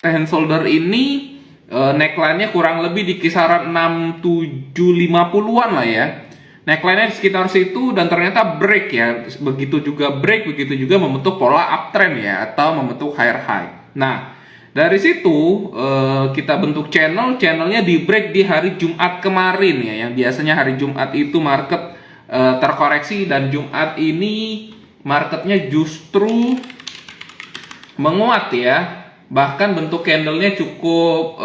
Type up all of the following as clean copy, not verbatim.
hand shoulder ini neckline-nya kurang lebih di kisaran 6750-an lah ya. Neckline-nya sekitar situ dan ternyata break ya. Begitu juga break, begitu juga membentuk pola uptrend ya atau membentuk higher high. Nah, dari situ kita bentuk channelnya di break di hari Jumat kemarin ya. Yang biasanya hari Jumat itu market terkoreksi dan Jumat ini marketnya justru menguat ya. Bahkan bentuk candlenya cukup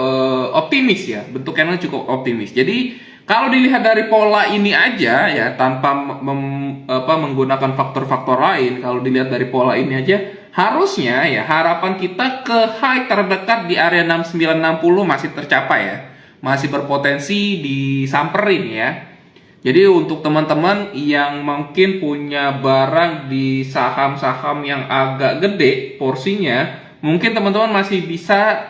optimis ya, bentuk candlenya cukup optimis. Jadi kalau dilihat dari pola ini aja ya, tanpa menggunakan faktor-faktor lain, kalau dilihat dari pola ini aja, harusnya ya harapan kita ke high terdekat di area 6960 masih tercapai ya, masih berpotensi disamperin ya. Jadi untuk teman-teman yang mungkin punya barang di saham-saham yang agak gede porsinya, mungkin teman-teman masih bisa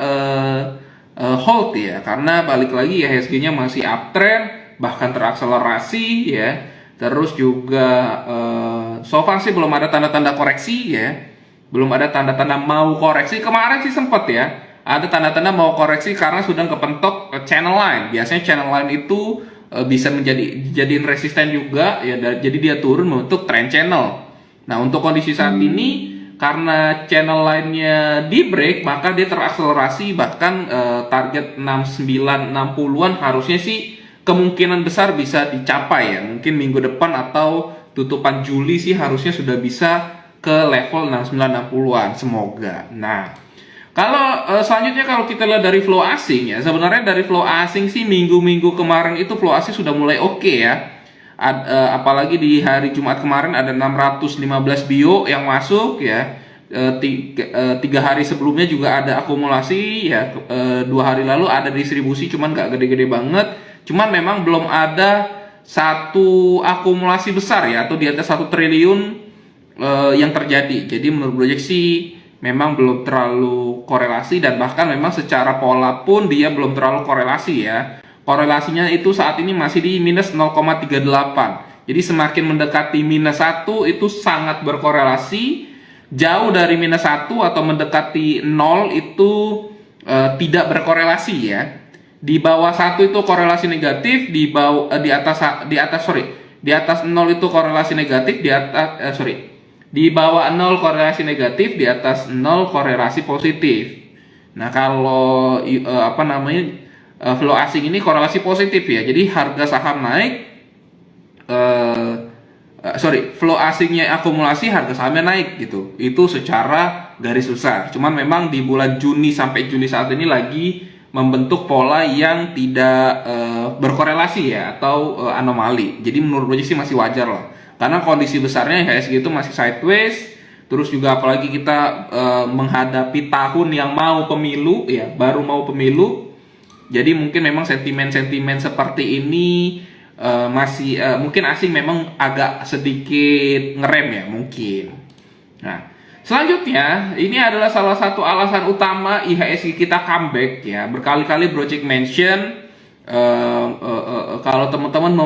hold ya, karena balik lagi ya IHSG-nya masih uptrend, bahkan terakselerasi ya. Terus juga so far sih belum ada tanda-tanda koreksi ya, belum ada tanda-tanda mau koreksi. Kemarin sih sempet ya, ada tanda-tanda mau koreksi karena sudah kepentok channel line. Biasanya channel line itu bisa jadiin resisten juga ya, jadi dia turun membentuk trend channel. Nah untuk kondisi saat ini karena channel line-nya di break, maka dia terakselerasi, bahkan target 6960-an harusnya sih kemungkinan besar bisa dicapai ya. Mungkin minggu depan atau tutupan Juli sih harusnya sudah bisa ke level 6960-an, semoga. Nah, kalau selanjutnya kalau kita lihat dari flow asing ya, sebenarnya dari flow asing sih minggu-minggu kemarin itu flow asing sudah mulai oke ya. Apalagi di hari Jumat kemarin ada 615 bio yang masuk ya. Tiga hari sebelumnya juga ada akumulasi ya. 2 hari lalu ada distribusi, cuman nggak gede-gede banget. Cuman memang belum ada satu akumulasi besar ya, atau di atas 1 triliun yang terjadi. Jadi menurut proyeksi memang belum terlalu korelasi, dan bahkan memang secara pola pun dia belum terlalu korelasi ya. Korelasinya itu saat ini masih di minus 0,38. Jadi semakin mendekati minus 1 itu sangat berkorelasi. Jauh dari minus 1 atau mendekati 0 itu tidak berkorelasi ya. Di bawah 1 itu korelasi negatif, di atas 0 itu korelasi negatif, di bawah 0 korelasi negatif, di atas 0 korelasi positif. Nah, kalau flow asing ini korelasi positif ya. Jadi harga saham naik, flow asingnya akumulasi, harga sahamnya naik gitu. Itu secara garis besar. Cuman memang di bulan Juni sampai Juli saat ini lagi membentuk pola yang tidak berkorelasi ya, atau anomali. Jadi menurut gue sih masih wajar lah. Karena kondisi besarnya IHSG itu masih sideways. Terus juga apalagi kita menghadapi tahun yang mau pemilu ya, baru mau pemilu. Jadi mungkin memang sentimen-sentimen seperti ini masih mungkin asing memang agak sedikit ngerem ya mungkin. Nah, selanjutnya ini adalah salah satu alasan utama IHSG kita comeback ya. Berkali-kali Project mention kalau teman-teman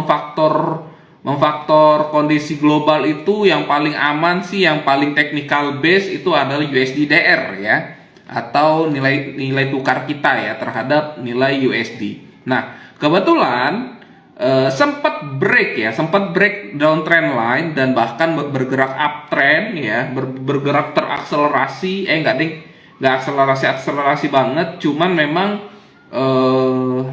memfaktor kondisi global itu yang paling aman sih, yang paling technical base itu adalah USD/DR ya, atau nilai tukar kita ya terhadap nilai USD. Nah, kebetulan sempat break downtrend line dan bahkan bergerak uptrend ya, bergerak terakselerasi, nggak akselerasi banget, cuman memang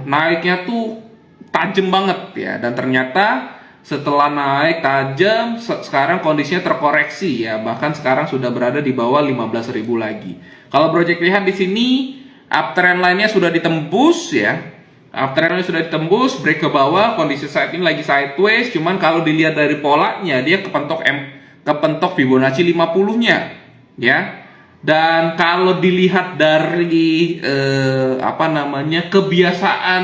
naiknya tuh tajam banget ya, dan ternyata setelah naik tajam sekarang kondisinya terkoreksi ya, bahkan sekarang sudah berada di bawah 15.000 lagi. Kalau project lihat di sini uptrend line-nya sudah ditembus ya. Uptrend line sudah ditembus, break ke bawah, kondisi saat ini lagi sideways, cuman kalau dilihat dari polanya dia kepentok Fibonacci 50-nya ya. Dan kalau dilihat dari kebiasaan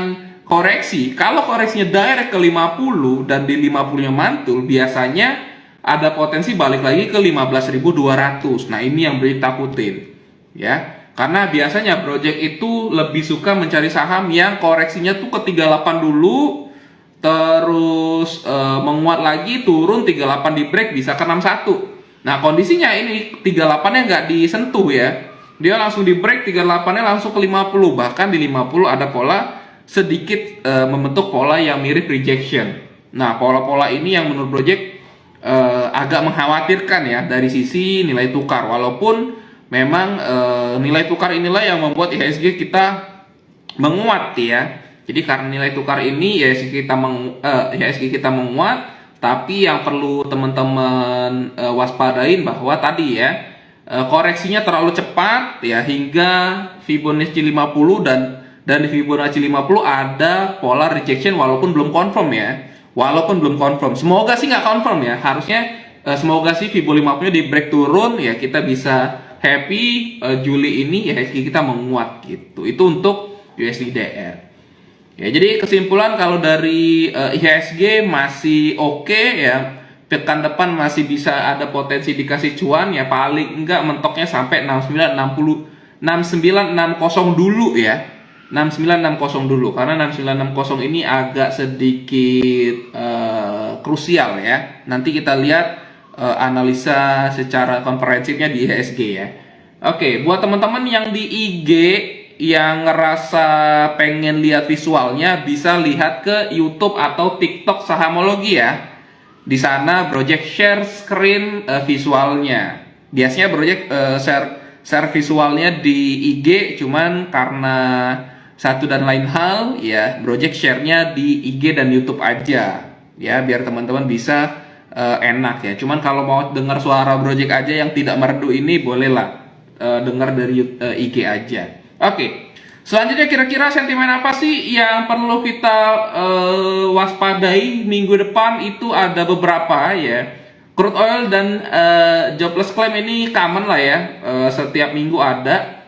koreksi, kalau koreksinya direct ke 50 dan di 50-nya mantul, biasanya ada potensi balik lagi ke 15.200. Nah, ini yang beri takutin ya. Karena biasanya project itu lebih suka mencari saham yang koreksinya tuh ke 38 dulu, terus menguat lagi, turun 38 di break bisa ke 61. Nah, kondisinya ini 38-nya nggak disentuh ya. dia langsung di break 38-nya langsung ke 50, bahkan di 50 ada pola sedikit membentuk pola yang mirip rejection. Nah, pola-pola ini yang menurut Project agak mengkhawatirkan ya dari sisi nilai tukar, walaupun memang nilai tukar inilah yang membuat IHSG kita menguat ya. Jadi karena nilai tukar ini IHSG kita menguat, tapi yang perlu teman-teman waspadain bahwa tadi ya koreksinya terlalu cepat ya, hingga Fibonacci 50 dan di Fibonacci 50 ada pola rejection walaupun belum confirm ya. Walaupun belum confirm, semoga sih nggak confirm ya. Harusnya semoga sih Fibo 50-nya di break turun ya, kita bisa happy Juli ini ya IHSG kita menguat gitu. Itu untuk USD/DR. Ya, jadi kesimpulan kalau dari IHSG masih oke ya. Pekan depan masih bisa ada potensi dikasih cuan ya, paling enggak mentoknya sampai 6960 dulu ya. 6960 dulu, karena 6960 ini agak sedikit krusial ya. Nanti kita lihat analisa secara komprehensifnya di IHSG ya. Oke, buat teman-teman yang di IG yang ngerasa pengen lihat visualnya, bisa lihat ke YouTube atau TikTok Sahamologi ya. Di sana Project share screen visualnya. Biasanya Project share visualnya di IG, cuman karena satu dan lain hal ya, Project share-nya di IG dan YouTube aja ya, biar teman-teman bisa enak ya. Cuman kalau mau dengar suara Project aja yang tidak merdu ini, bolehlah dengar dari IG aja. Oke. Selanjutnya kira-kira sentimen apa sih yang perlu kita waspadai minggu depan? Itu ada beberapa ya. Crude oil dan jobless claim ini common lah ya, setiap minggu ada.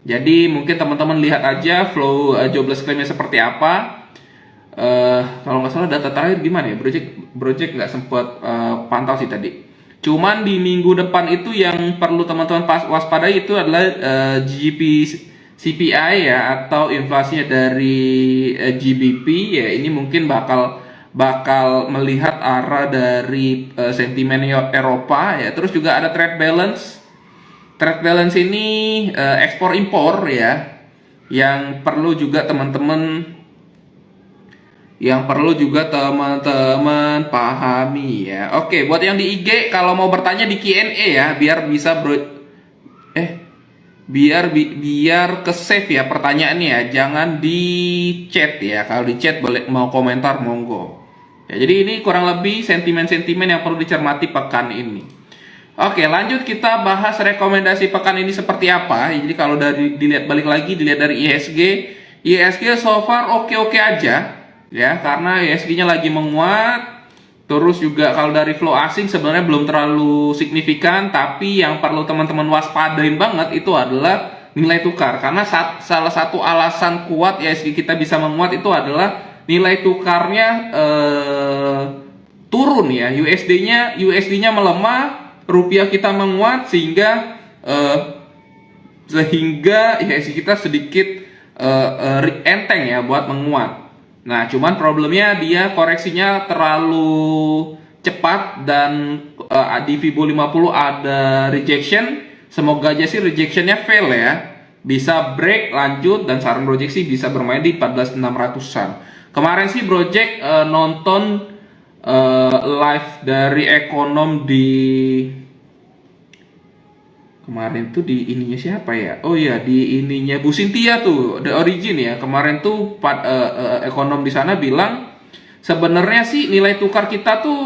Jadi mungkin teman-teman lihat aja flow jobless claimnya seperti apa. Kalau nggak salah data terakhir gimana ya? Project nggak sempat pantau sih tadi. Cuman di minggu depan itu yang perlu teman-teman waspadai itu adalah GDP CPI ya, atau inflasinya dari GBP ya. Ini mungkin bakal melihat arah dari sentimen Eropa ya. Terus juga ada trade balance. Trade balance ini ekspor impor ya, yang perlu juga teman-teman pahami ya. Oke, buat yang di IG kalau mau bertanya di Q&A ya, biar bisa biar ke save ya pertanyaannya ya, jangan di chat ya. Kalau di chat boleh, mau komentar monggo ya. Jadi ini kurang lebih sentimen-sentimen yang perlu dicermati pekan ini. Oke, lanjut kita bahas rekomendasi pekan ini seperti apa. Jadi kalau dilihat dari IHSG so far oke-oke aja ya, karena IHSG-nya lagi menguat. Terus juga kalau dari flow asing sebenarnya belum terlalu signifikan, tapi yang perlu teman-teman waspadain banget itu adalah nilai tukar. Karena salah satu alasan kuat IHSG kita bisa menguat itu adalah nilai tukarnya turun ya. USD-nya melemah, rupiah kita menguat, sehingga IHSG kita sedikit enteng ya buat menguat. Nah, cuman problemnya dia koreksinya terlalu cepat, dan di Fibo 50 ada rejection. Semoga aja sih rejectionnya fail ya, bisa break lanjut, dan saran Project sih bisa bermain di 14.600-an. Kemarin sih Project nonton live dari ekonom kemarin tuh di ininya siapa ya? Oh iya, di ininya Bu Cynthia tuh, The Origin ya. Kemarin tuh ekonom di sana bilang sebenarnya sih nilai tukar kita tuh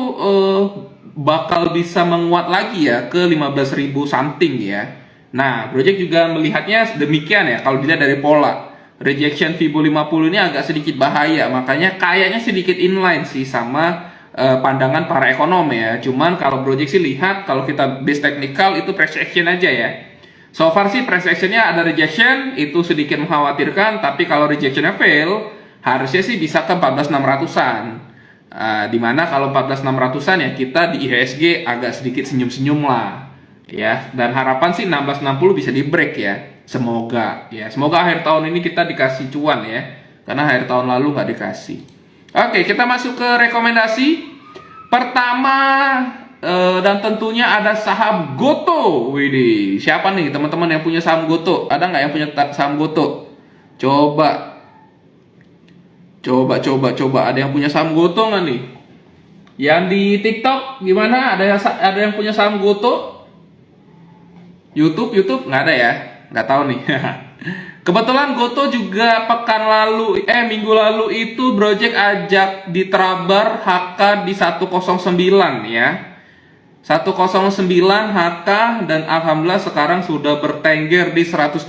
bakal bisa menguat lagi ya ke 15.000 something ya. Nah, Project juga melihatnya demikian ya. Kalau dilihat dari pola rejection Fibo 50 ini agak sedikit bahaya, makanya kayaknya sedikit inline sih sama pandangan para ekonom ya. Cuman kalau Project sih lihat, kalau kita base technical itu price action aja ya. So far sih price actionnya ada rejection, itu sedikit mengkhawatirkan. Tapi kalau rejectionnya fail, harusnya sih bisa ke 14.600-an. Dimana kalau 14.600-an ya, kita di IHSG agak sedikit senyum-senyum lah ya. Dan harapan sih 16.60 bisa di break ya. Semoga ya, semoga akhir tahun ini kita dikasih cuan ya, karena akhir tahun lalu nggak dikasih. Oke, kita masuk ke rekomendasi. Pertama, dan tentunya ada saham Goto. Widih, siapa nih teman-teman yang punya saham Goto? Ada nggak yang punya saham Goto? Coba, ada yang punya saham Goto nggak nih? Yang di TikTok gimana? Ada yang punya saham Goto? YouTube nggak ada ya? Nggak tahu nih. Kebetulan Goto juga minggu lalu itu Project ajak di Trabar HK di 109 ya. 109 HK dan alhamdulillah sekarang sudah bertengger di 113,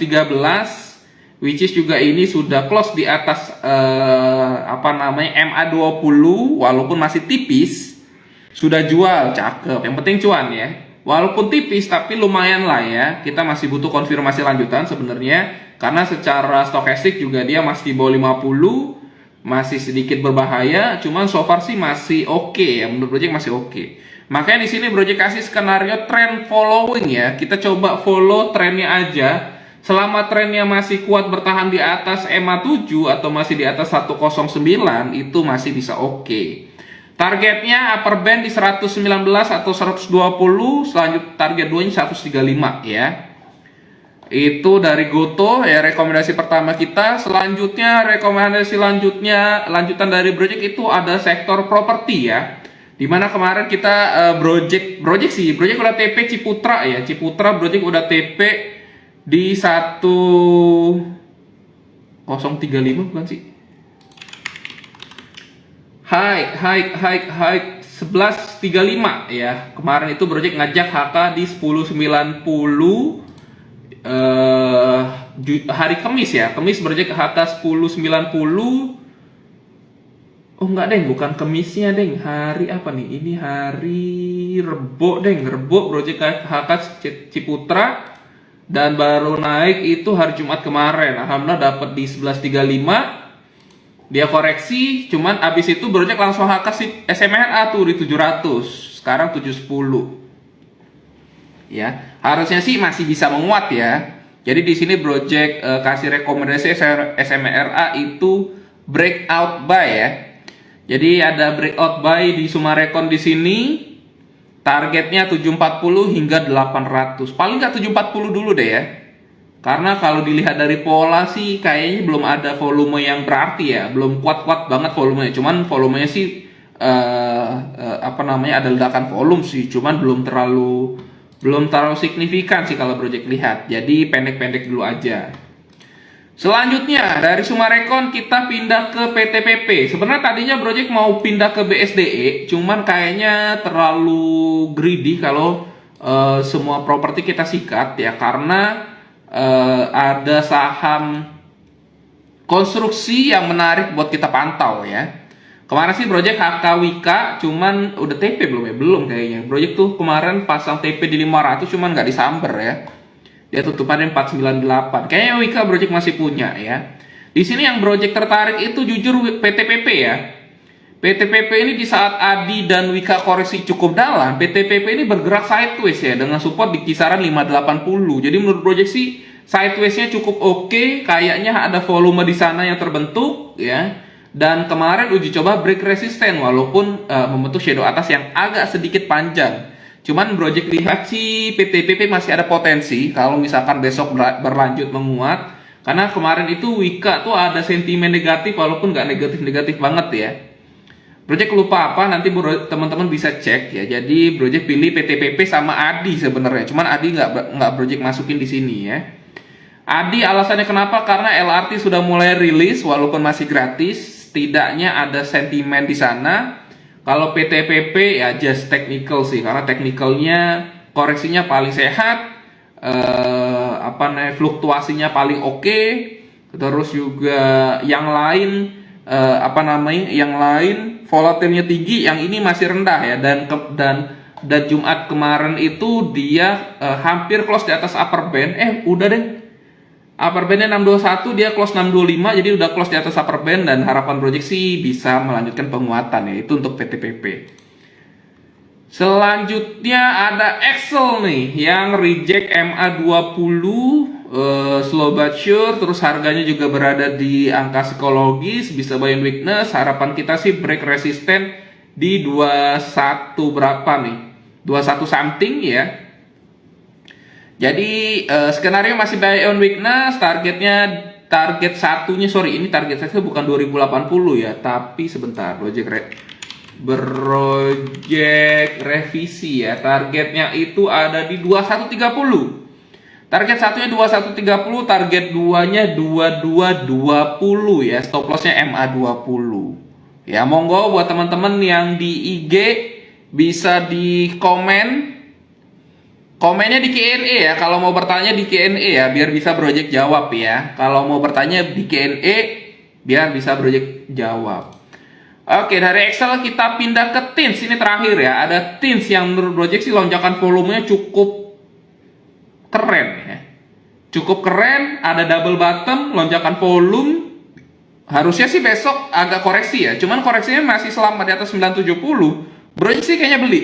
which is juga ini sudah close di atas MA20 walaupun masih tipis. Sudah jual, cakep. Yang penting cuan ya. Walaupun tipis tapi lumayan lah ya. Kita masih butuh konfirmasi lanjutan sebenarnya. Karena secara stokastik juga dia masih di bawah 50, masih sedikit berbahaya, cuman so far sih masih oke ya, menurut Project masih oke. Makanya di sini Project kasih skenario trend following ya. Kita coba follow trennya aja. Selama trennya masih kuat bertahan di atas MA7 atau masih di atas 109 itu masih bisa oke. Targetnya upper band di 119 atau 120, selanjut target 2 nya 135 ya. Itu dari Goto ya, rekomendasi pertama kita. Selanjutnya lanjutan dari Project itu ada sektor properti ya. Dimana kemarin kita Project udah TP Ciputra ya. Ciputra Project udah TP di 1035 bukan sih? High 1135 ya. Kemarin itu Project ngajak HK di 1090 hari Kamis ya. Kamis Project HK 1090. Oh enggak deng, bukan Kamisnya deng. Hari apa nih? Ini hari Rebo deng. Rebo Project HK Ciputra dan baru naik itu hari Jumat kemarin. Alhamdulillah dapat di 1135. Dia koreksi, cuman abis itu Project langsung HK SMRA tuh di 700. Sekarang 710. Ya, harusnya sih masih bisa menguat ya. Jadi di sini Project kasih rekomendasi SMRA itu breakout buy ya. Jadi ada breakout buy di Sumarekon di sini. Targetnya 740 hingga 800. Paling nggak 740 dulu deh ya. Karena kalau dilihat dari pola sih kayaknya belum ada volume yang berarti ya, belum kuat-kuat banget volumenya. Cuman volumenya sih ada ledakan volume sih, cuman belum terlalu signifikan sih kalau Project lihat. Jadi pendek-pendek dulu aja. Selanjutnya dari Sumarekon kita pindah ke PTPP. Sebenarnya tadinya Project mau pindah ke BSDE, cuman kayaknya terlalu greedy kalau semua properti kita sikat ya, karena ada saham konstruksi yang menarik buat kita pantau ya. Kemarin sih Project HK Wika, cuman udah TP belum ya? Belum kayaknya. Project tuh kemarin pasang TP di 500, cuman nggak disamber ya. Dia tutupannya 498. Kayaknya Wika Project masih punya ya. Di sini yang Project tertarik itu jujur PTPP ya. PTPP ini di saat Adi dan Wika koreksi cukup dalam, PTPP ini bergerak sideways ya, dengan support di kisaran 580. Jadi menurut Project sih sideways-nya cukup oke, kayaknya ada volume di sana yang terbentuk ya. Dan kemarin uji coba break resisten walaupun membentuk shadow atas yang agak sedikit panjang. Cuman Project lihat sih PTPP masih ada potensi kalau misalkan besok berlanjut menguat. Karena kemarin itu Wika tuh ada sentimen negatif walaupun nggak negatif-negatif banget ya. Project lupa apa, nanti teman-teman bisa cek ya. Jadi Project pilih PTPP sama Adi sebenarnya. Cuman Adi nggak Project masukin di sini ya. Adi alasannya kenapa? Karena LRT sudah mulai rilis walaupun masih gratis. Setidaknya ada sentimen di sana. Kalau PTPP ya just technical sih, karena technicalnya koreksinya paling sehat. Fluktuasinya paling oke. Terus juga yang lain volatilnya tinggi, yang ini masih rendah ya, dan Jumat kemarin itu dia hampir close di atas upper band. Udah deh, upper bandnya 621, dia close 625, jadi udah close di atas upper band, dan harapan Project sih bisa melanjutkan penguatan ya. Itu untuk PTPP. Selanjutnya ada Excel nih yang reject MA20, slow but sure, terus harganya juga berada di angka psikologis, bisa buy and weakness. Harapan kita sih break resisten di 21 berapa nih? 21 something ya. Jadi skenario masih buy on weakness, target satunya, sorry ini target saya bukan 2080 ya, tapi sebentar, project revisi ya, targetnya itu ada di 2130. Target satunya 2130, target 2-nya 2220 ya, stop lossnya MA20. Ya monggo buat teman-teman yang di IG bisa di komennya di Q&A ya, kalau mau bertanya di Q&A ya, biar bisa Project jawab ya. Kalau mau bertanya di Q&A, biar bisa Project jawab. Oke, dari Excel kita pindah ke Teens. Ini terakhir ya, ada Teens yang menurut Project sih lonjakan volumenya cukup keren ya. Cukup keren, ada double bottom, lonjakan volume. Harusnya sih besok agak koreksi ya, cuman koreksinya masih selama di atas 970. Project sih kayaknya beli.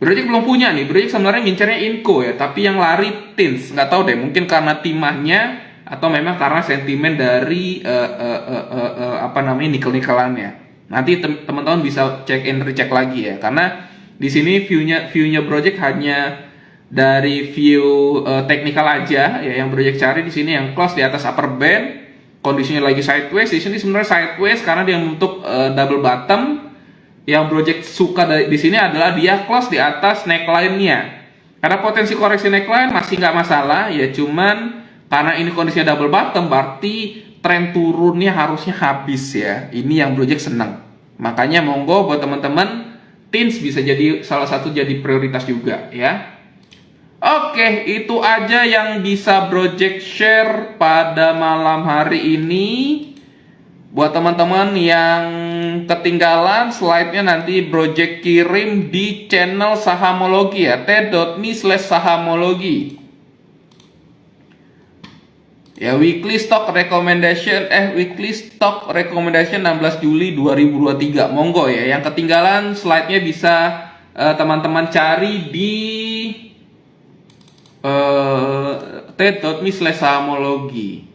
Project belum punya nih, Project sebenarnya ngincernya Inco ya, tapi yang lari Teens. Nggak tahu deh, mungkin karena timahnya atau memang karena sentimen dari nikel-nikelannya. Nanti teman-teman bisa cek and recheck lagi ya, karena di sini viewnya Project hanya dari view technical aja ya, yang Project cari di sini yang close di atas upper band, kondisinya lagi sideways. Di sini sebenarnya sideways karena dia membentuk double bottom. Yang Project suka di sini adalah dia close di atas neckline-nya. Karena potensi koreksi neckline masih nggak masalah ya, cuman karena ini kondisinya double bottom, berarti tren turunnya harusnya habis ya. Ini yang Project senang. Makanya monggo buat teman-teman, Teens bisa jadi salah satu jadi prioritas juga ya. Oke, itu aja yang bisa Project share pada malam hari ini. Buat teman-teman yang ketinggalan slide-nya, nanti Project kirim di channel Sahamologi ya, t.me/sahamologi. Ya, weekly stock recommendation 16 Juli 2023. Monggo ya, yang ketinggalan slide-nya bisa teman-teman cari di t.me/sahamologi.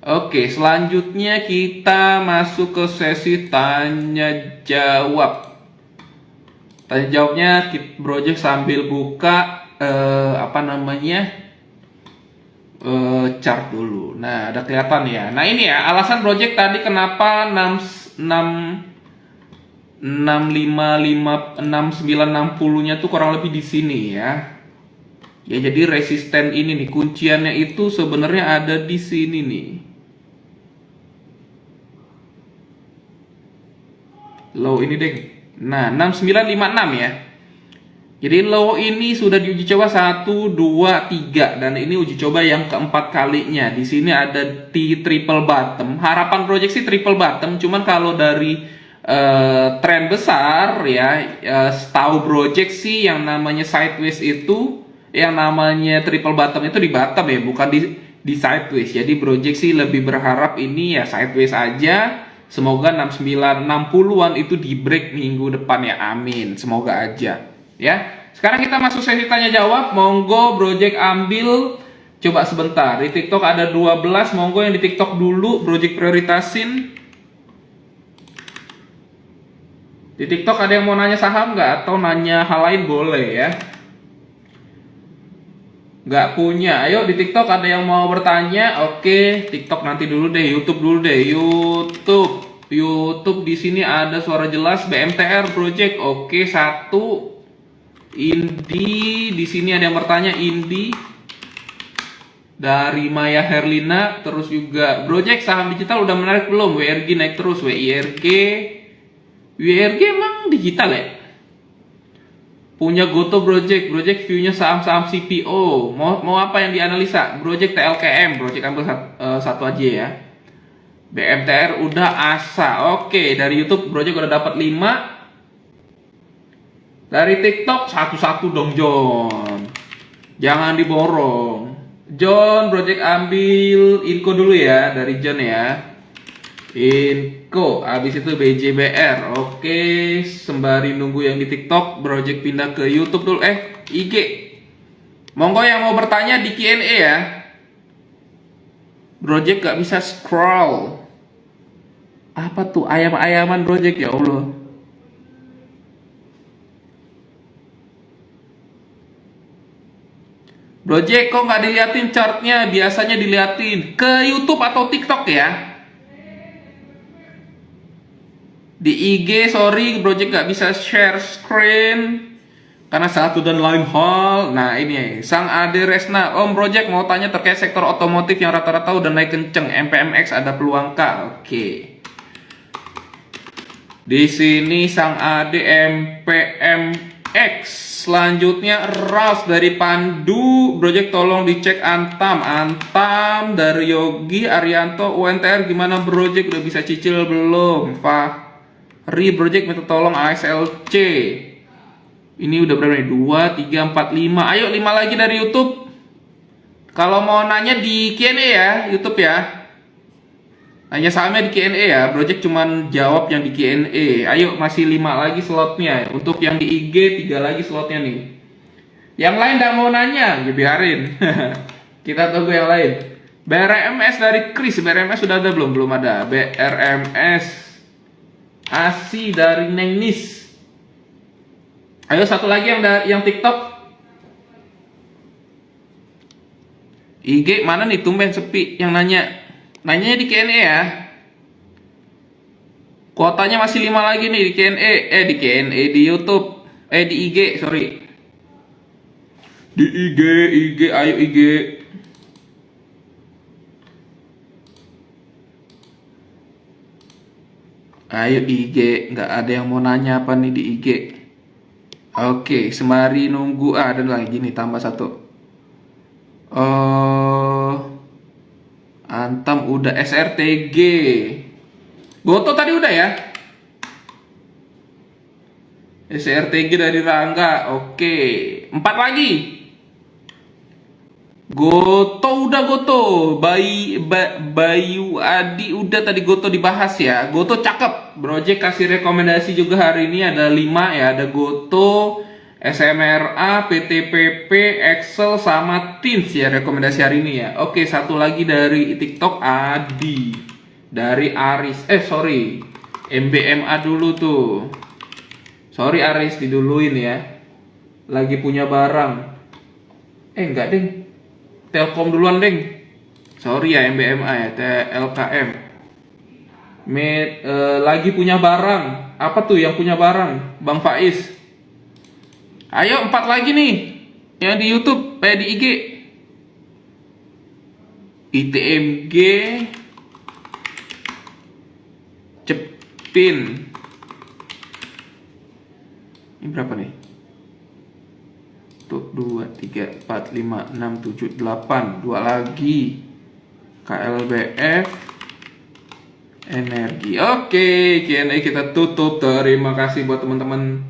Oke, selanjutnya kita masuk ke sesi tanya jawab. Tanya jawabnya Project sambil buka chart dulu. Nah, ada kelihatan ya. Nah, ini ya alasan Project tadi kenapa 6960-nya tuh kurang lebih di sini ya. Ya, jadi resisten ini nih, kunciannya itu sebenarnya ada di sini nih. Low ini deh. Nah, 6956 ya. Jadi low ini sudah diuji coba 1, 2, 3 dan ini uji coba yang keempat kalinya. Di sini ada triple bottom. Harapan Project sih triple bottom, cuman kalau dari tren besar ya, setahu Project sih yang namanya sideways itu, yang namanya triple bottom itu di bottom ya, bukan di sideways. Jadi Project sih lebih berharap ini ya sideways aja. Semoga 6960-an itu di break minggu depan ya, amin. Semoga aja ya. Sekarang kita masuk sesi tanya jawab. Monggo Project ambil coba sebentar. Di TikTok ada 12, monggo yang di TikTok dulu Project prioritasin. Di TikTok ada yang mau nanya saham nggak? Atau nanya hal lain boleh ya. Nggak punya, ayo di TikTok ada yang mau bertanya. Oke, TikTok nanti dulu deh, YouTube dulu deh. YouTube di sini ada suara jelas BMTR Project. Oke, satu. Indi di sini ada yang bertanya, Indi dari Maya Herlina. Terus juga Project saham digital udah menarik belum? WRG naik terus, WIRG emang digital ya? Punya Goto Project view-nya saham-saham CPO. Mau apa yang dianalisa? Project TLKM, Project ambil satu aja ya. BMTR udah asa. Oke, dari YouTube Project udah dapat 5. Dari TikTok satu-satu dong John. Jangan diborong. John, Project ambil Inco dulu ya, dari John ya. Inco, habis itu BJBR. Oke, sembari nunggu yang di TikTok, Project pindah ke YouTube dulu. IG. Monggo yang mau bertanya di Q&A ya. Project gak bisa scroll. Apa tuh ayam-ayaman Project, ya Allah. Project kok nggak diliatin chartnya? Biasanya diliatin ke YouTube atau TikTok ya. Di IG sorry Project nggak bisa share screen karena satu dan lain hal. Nah ini Sang Ade Resna, Om Project mau tanya terkait sektor otomotif yang rata-rata udah naik kenceng. MPMX ada peluang kah? Oke. Di sini Sang Ade MPMX. Selanjutnya Ras dari Pandu. Project tolong dicek Antam. Antam dari Yogi Arianto. UNTR gimana Project? Udah bisa cicil belum? Fahri Project minta tolong ASLC. Ini udah berapa nih? 2, 3, 4, 5. Ayo 5 lagi dari YouTube. Kalau mau nanya di Q&A ya, YouTube ya. Hanya sahamnya di Q&A ya. Project cuman jawab yang di Q&A. Ayo masih 5 lagi slotnya. Untuk yang di IG 3 lagi slotnya nih. Yang lain nggak mau nanya, ya biarin. Kita tunggu yang lain. BRMS dari Chris. BRMS sudah ada belum? Belum ada. BRMS ASI dari Nengnis. Ayo satu lagi yang TikTok. IG mana nih tumben sepi yang nanya. Nanyanya di Q&A ya. Kuotanya masih 5 lagi nih di Q&A. Di Q&A di YouTube. Di IG, sorry. Di IG, ayo IG. Ayo IG, nggak ada yang mau nanya apa nih di IG. Oke, sembari nunggu ada lagi nih tambah satu. Antam udah SRTG. Goto tadi udah ya. SRTG dari Rangga. Oke, 4 lagi. Goto udah Goto. Bayu Adi udah tadi Goto dibahas ya. Goto cakep. Project kasih rekomendasi juga hari ini ada 5 ya. Ada Goto, SMRA, PTPP, Excel sama Teams ya rekomendasi hari ini ya. Oke, satu lagi dari TikTok Adi. Dari Aris. Sorry. MBMA dulu tuh. Sorry Aris diduluin ya. Lagi punya barang. Enggak deng. Telkom duluan deng. Sorry ya MBMA ya. TLKM. Lagi punya barang. Apa tuh yang punya barang? Bang Faiz. Ayo 4 lagi nih. Yang di YouTube, di IG. ITMG. Cepin. Ini berapa nih? Tuh 2, 3, 4, 5, 6, 7, 8. 2 lagi. KLBF. Energi. Oke, Q&A kita tutup. Terima kasih buat teman-teman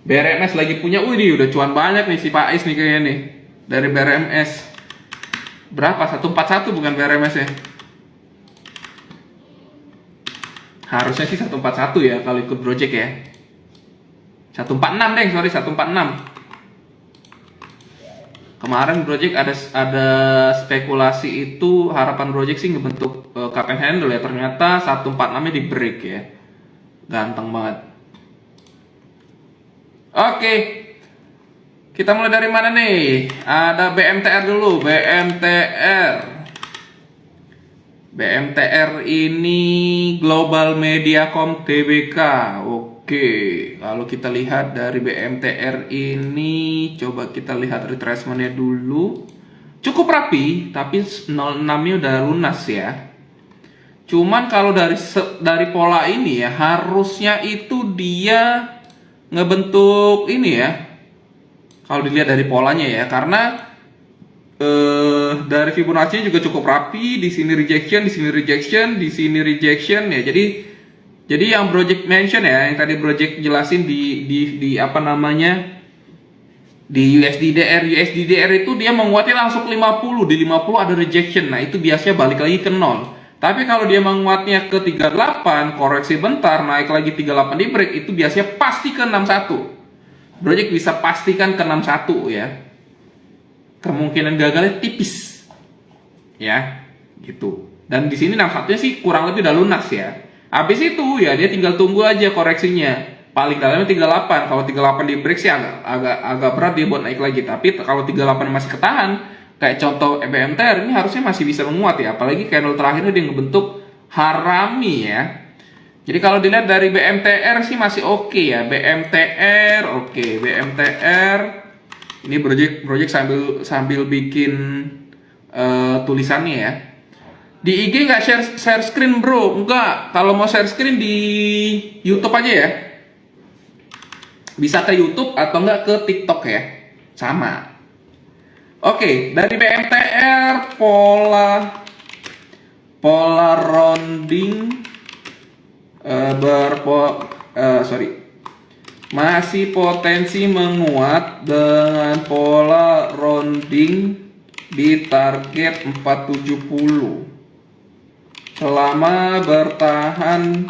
BRMS lagi punya. Wih, udah cuan banyak nih si Pak Is nih kayaknya nih. Dari BRMS. Berapa? 141 bukan BRMS ya? Harusnya sih 141 ya kalau ikut project ya. 146 deh, sorry 146. Kemarin project ada spekulasi itu harapan project sih ngebentuk cup and handle ya. Ternyata 146-nya di break ya. Ganteng banget. Oke. Kita mulai dari mana nih? Ada BMTR dulu, BMTR ini Global Mediacom Tbk. Oke, kalau kita lihat dari BMTR ini, coba kita lihat retracementnya dulu. Cukup rapi, tapi 06-nya udah lunas ya. Cuman kalau dari pola ini ya, harusnya itu dia ngebentuk ini ya. Kalau dilihat dari polanya ya, karena dari Fibonacci juga cukup rapi. Di sini rejection, di sini rejection, di sini rejection ya. Jadi yang project mention ya, yang tadi project jelasin di apa namanya, di USDDR itu dia menguatnya langsung 50. Di 50 ada rejection. Nah itu biasanya balik lagi ke 0. Tapi kalau dia menguatnya ke 38, koreksi bentar, naik lagi 38 di break, itu biasanya pasti ke 61. Project bisa pastikan ke 61 ya. Kemungkinan gagalnya tipis. Ya, gitu. Dan di sini 61-nya sih kurang lebih udah lunas ya. Habis itu ya dia tinggal tunggu aja koreksinya. paling dalamnya 38. Kalau 38 di break sih agak berat dia buat naik lagi. Tapi kalau 38 masih ketahan, kayak contoh BMTR ini harusnya masih bisa menguat ya. Apalagi candle terakhirnya dia ngebentuk harami ya. Jadi kalau dilihat dari BMTR sih masih oke ya. BMTR oke. BMTR ini project sambil bikin tulisannya ya. Di IG nggak share screen bro? Enggak. Kalau mau share screen di YouTube aja ya. Bisa ke YouTube atau enggak ke TikTok ya. Sama. Oke, dari BMTR pola rounding masih potensi menguat dengan pola rounding di target 470. Selama bertahan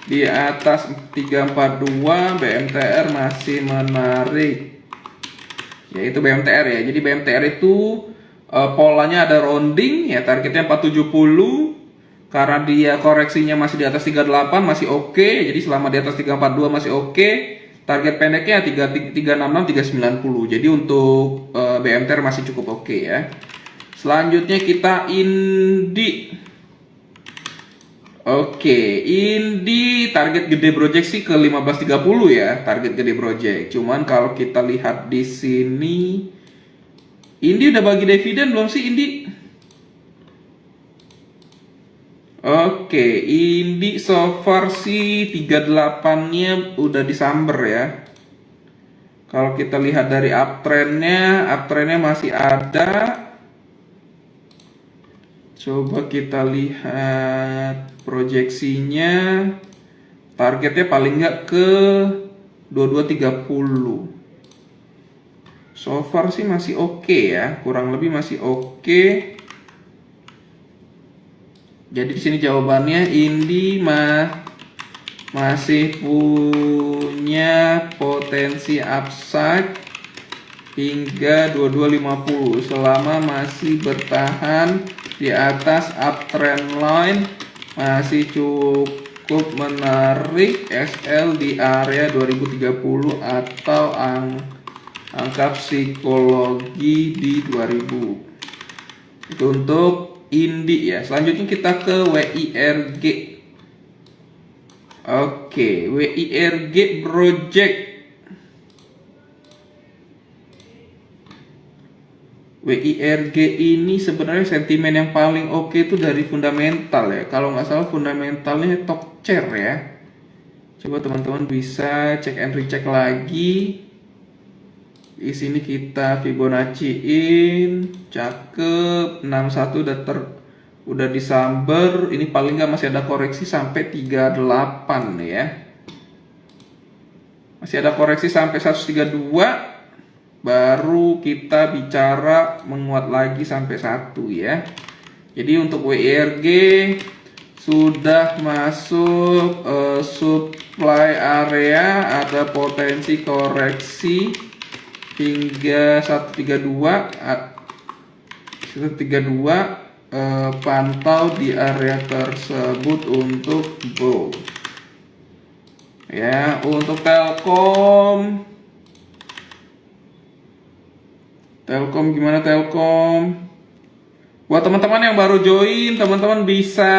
di atas 342, BMTR masih menarik. Yaitu BMTR ya. Jadi BMTR itu polanya ada rounding ya, targetnya 470. Karena dia koreksinya masih di atas 38 masih oke. Jadi selama di atas 342 masih oke. Target pendeknya 366 390. Jadi untuk BMTR masih cukup oke ya. Selanjutnya kita Indi. Oke, Indi target gede project sih ke 1530 ya, target gede project. Cuman kalau kita lihat di sini Indi udah bagi dividen belum sih Indi? Oke, Indi so far sih 38-nya udah disamber ya. Kalau kita lihat dari uptrendnya masih ada. Coba kita lihat proyeksinya. Targetnya paling nggak ke 2230. So far sih masih oke ya, kurang lebih masih oke. Jadi di sini jawabannya Indi masih punya potensi upside hingga 2250 selama masih bertahan di atas uptrend line, masih cukup menarik SL di area 2030 atau angka psikologi di 2000. Itu untuk Indi ya. Selanjutnya kita ke WIRG. Oke, WIRG project. WIRG ini sebenarnya sentimen yang paling oke itu dari fundamental ya. Kalau nggak salah fundamentalnya top chair ya. Coba teman-teman bisa cek and recheck lagi. Di sini kita Fibonacci-in, cakep, 61 udah disamber. Ini paling nggak masih ada koreksi sampai 38 ya. Masih ada koreksi sampai 132. Baru kita bicara menguat lagi sampai 1 ya. Jadi untuk WIRG sudah masuk supply area, ada potensi koreksi hingga 132 pantau di area tersebut untuk bull. Ya, untuk Telkom gimana Telkom? Buat teman-teman yang baru join, teman-teman bisa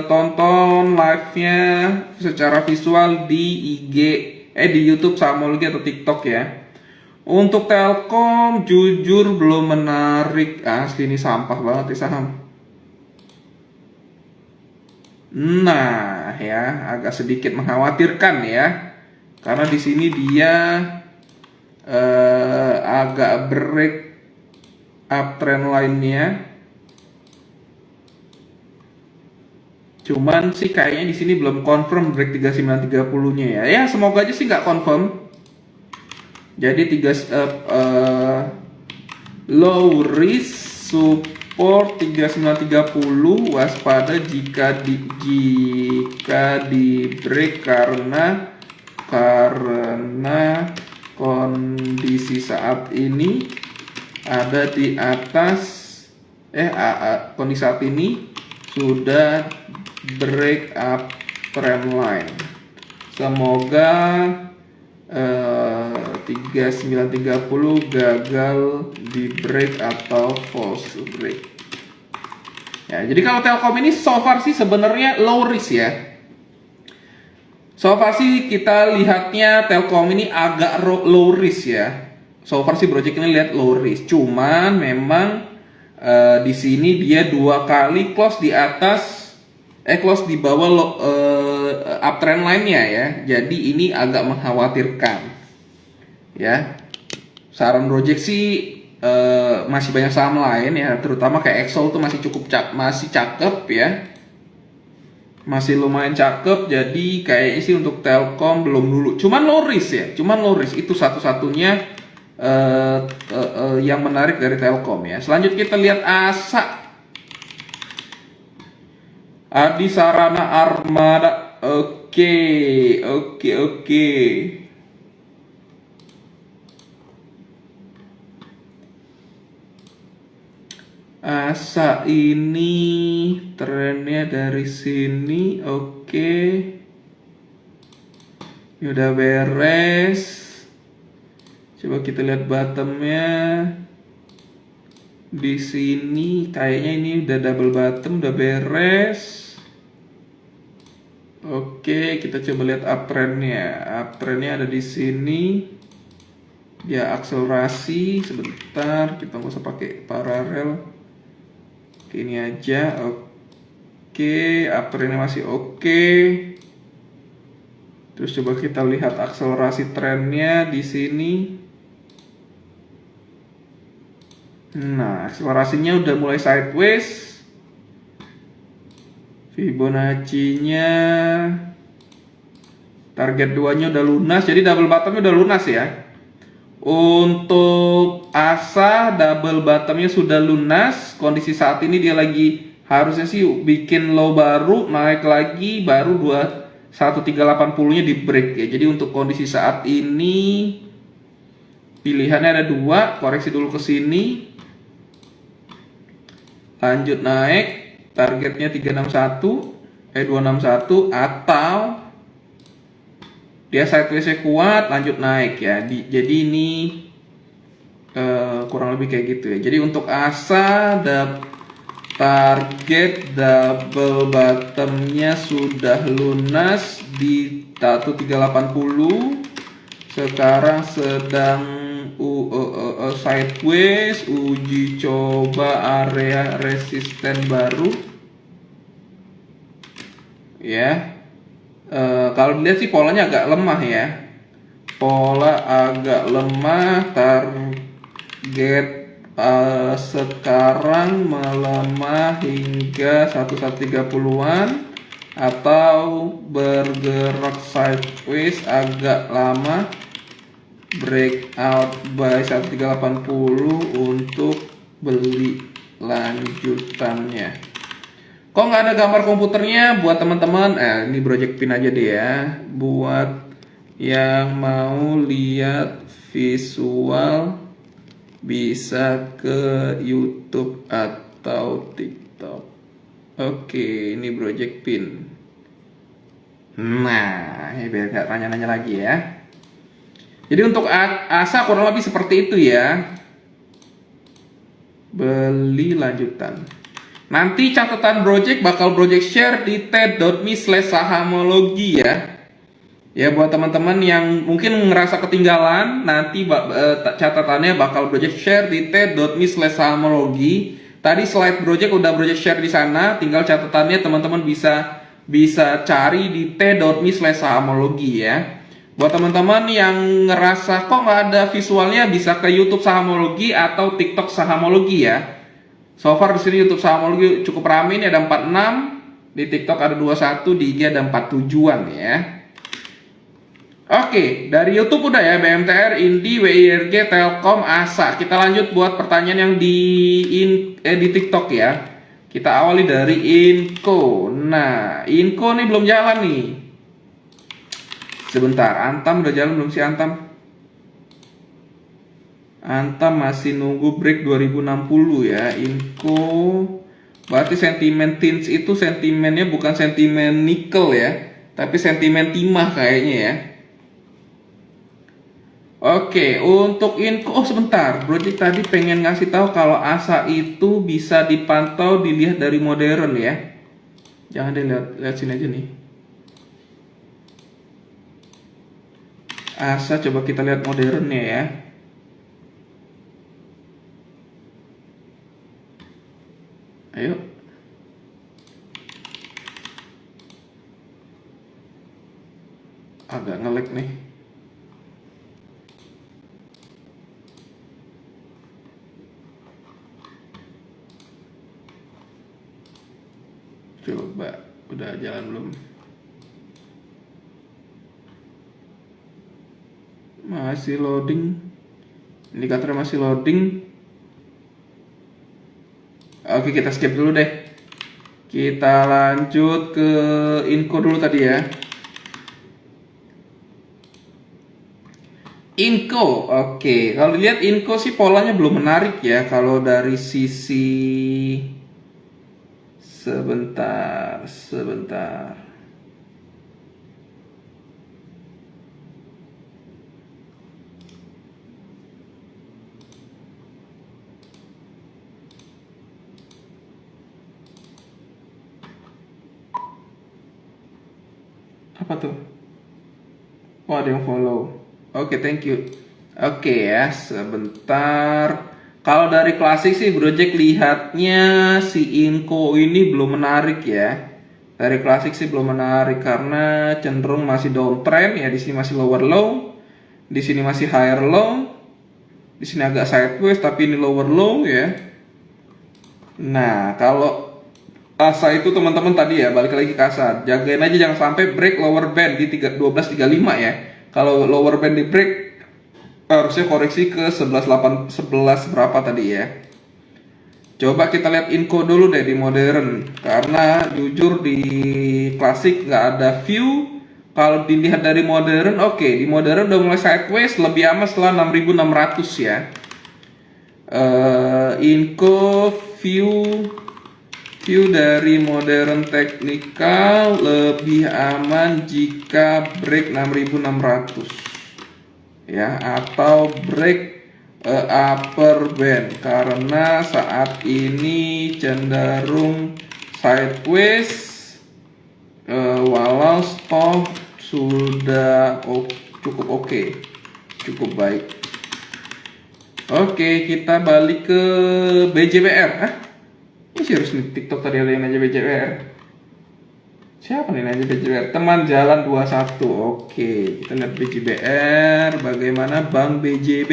tonton live-nya secara visual di di YouTube sama lagi atau TikTok ya. Untuk Telkom jujur belum menarik, asli ini sampah banget ya saham. Nah, ya agak sedikit mengkhawatirkan ya. Karena di sini dia agak break uptrend line-nya. Cuman sih kayaknya di sini belum confirm break 3930-nya ya. Ya, semoga aja sih nggak confirm. Jadi low risk support 3930, waspada jika di break karena kondisi saat ini ada di atas kondisi saat ini sudah break up trend line. Semoga 3930 gagal di break atau false break. Ya, jadi kalau Telkom ini so far sih sebenarnya low risk ya. So far sih kita lihatnya Telkom ini agak low risk ya. So far sih project ini lihat low risk. Cuman memang di sini dia 2 kali close di atas, close di bawah uptrend line-nya ya. Jadi ini agak mengkhawatirkan. Ya. Saran project sih masih banyak saham lain ya, terutama kayak Exol tuh masih cukup masih cakep ya. Masih lumayan cakep, jadi kayaknya sih untuk Telkom belum dulu. Cuman low risk ya, cuman low risk itu satu-satunya yang menarik dari Telkom ya. Selanjutnya kita lihat ASA, Adi Sarana Armada. Oke. ASA ini trennya dari sini, oke. Ini udah beres. Coba kita lihat bottomnya. Di sini kayaknya ini udah double bottom, udah beres. Oke, kita coba lihat uptrendnya. Uptrendnya ada di sini. Ya, akselerasi sebentar. Kita nggak usah pakai paralel. Oke, ini aja. Oke, uptrendnya masih oke. Terus coba kita lihat akselerasi trennya di sini. Nah, akselerasinya udah mulai sideways. Fibonacci-nya target 2-nya udah lunas, jadi double bottom-nya udah lunas ya. Untuk ASA double bottomnya sudah lunas. Kondisi saat ini dia lagi harusnya sih bikin low baru, naik lagi, baru 1380-nya di break ya. Jadi untuk kondisi saat ini pilihannya ada 2, koreksi dulu ke sini, lanjut naik, targetnya 261 atau dia sideways-nya kuat, lanjut naik ya. Jadi ini kurang lebih kayak gitu ya. Jadi untuk ASA target double bottomnya sudah lunas di 1380. Sekarang sedang sideways, uji coba area resisten baru ya. Kalau dilihat sih polanya agak lemah ya. Pola agak lemah, target sekarang melemah hingga 1130-an atau bergerak sideways agak lama, breakout by 1380 untuk beli lanjutannya. Kok nggak ada gambar komputernya buat teman-teman? Ini project pin aja deh ya. Buat yang mau lihat visual bisa ke YouTube atau TikTok. Oke, ini project pin. Nah, ini biar nggak tanya-nanya lagi ya. Jadi untuk ASA kurang lebih seperti itu ya. Beli lanjutan. Nanti catatan project bakal project share di ted.me/sahamologi ya. Ya buat teman-teman yang mungkin ngerasa ketinggalan, nanti catatannya bakal project share di ted.me/sahamologi. Tadi slide project udah project share di sana, tinggal catatannya teman-teman bisa cari di t.me/sahamologi ya. Buat teman-teman yang ngerasa kok nggak ada visualnya, bisa ke YouTube Sahamologi atau TikTok Sahamologi ya. So far di sini YouTube Sahamologi cukup rame, ini ada 46, di TikTok ada 21, di IG ada 47-an ya. Oke, dari YouTube udah ya, BMTR, Indi, WIRG, Telkom, ASA. Kita lanjut buat pertanyaan yang di TikTok ya. Kita awali dari Inco. Nah, Inco nih belum jalan nih. Sebentar, Antam udah jalan belum sih Antam? Antam masih nunggu break 2060 ya. Inco berarti sentimen TINS itu sentimennya bukan sentimen nikel ya. tapi sentimen timah kayaknya ya. Oke, untuk info, oh sebentar, Project tadi pengen ngasih tahu kalau ASA itu bisa dipantau dilihat dari modern ya. Jangan lihat sini aja nih. ASA coba kita lihat modernnya ya. Ayo. Agak nge-lag nih. Coba, udah jalan belum? Masih loading. Indikatornya masih loading. Oke, kita skip dulu deh. Kita lanjut ke Inco dulu tadi ya. Inco, oke. Kalau dilihat Inco sih polanya belum menarik ya. Kalau dari sisi sebentar. Apa tuh? Oh, ada yang follow. Oke, thank you. Oke ya, sebentar. Kalau dari klasik sih Project lihatnya si Inco ini belum menarik ya. Dari klasik sih belum menarik karena cenderung masih downtrend ya. Di sini masih lower low, di sini masih higher low, di sini agak sideways tapi ini lower low ya. Nah, kalau ASA itu teman-teman tadi ya, balik lagi ke ASA, jagain aja jangan sampai break lower band di 12.35 ya. Kalau lower band di break harusnya koreksi ke 11.8 11 berapa tadi ya. Coba kita lihat Inco dulu deh di modern, karena jujur di klasik nggak ada view. Kalau dilihat dari modern, oke, di modern udah mulai sideways, lebih aman setelah 6.600 ya. Inco view dari modern technical lebih aman jika break 6.600 ya, atau break upper band, karena saat ini cenderung sideways walau stock sudah cukup oke, cukup baik. Oke, kita balik ke BJBR. Ini serius nih, TikTok tadi ada yang nanya BJBR. Siapa nih nanya BJBR? Teman jalan 21. Oke, kita lihat BJBR. Bagaimana Bang BJB?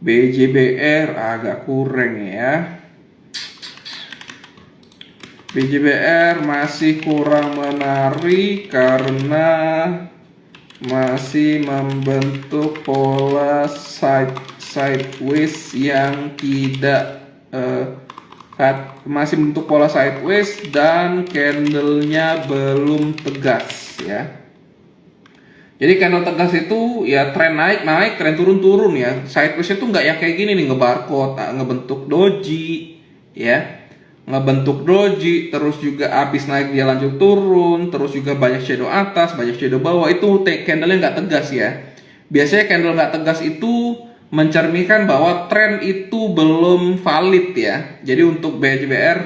BJBR agak kurang ya. BJBR masih kurang menarik karena masih membentuk pola sideways yang tidak masih bentuk pola sideways dan candlenya belum tegas ya. Jadi candle tegas itu ya tren naik, tren turun ya. Sideways itu nggak yang kayak gini nih, ngebarcode, ngebentuk doji ya. Ngebentuk doji, terus juga abis naik dia lanjut turun, terus juga banyak shadow atas, banyak shadow bawah, itu candlenya nggak tegas ya. Biasanya candle nggak tegas itu mencerminkan bahwa tren itu belum valid ya. Jadi untuk BJBR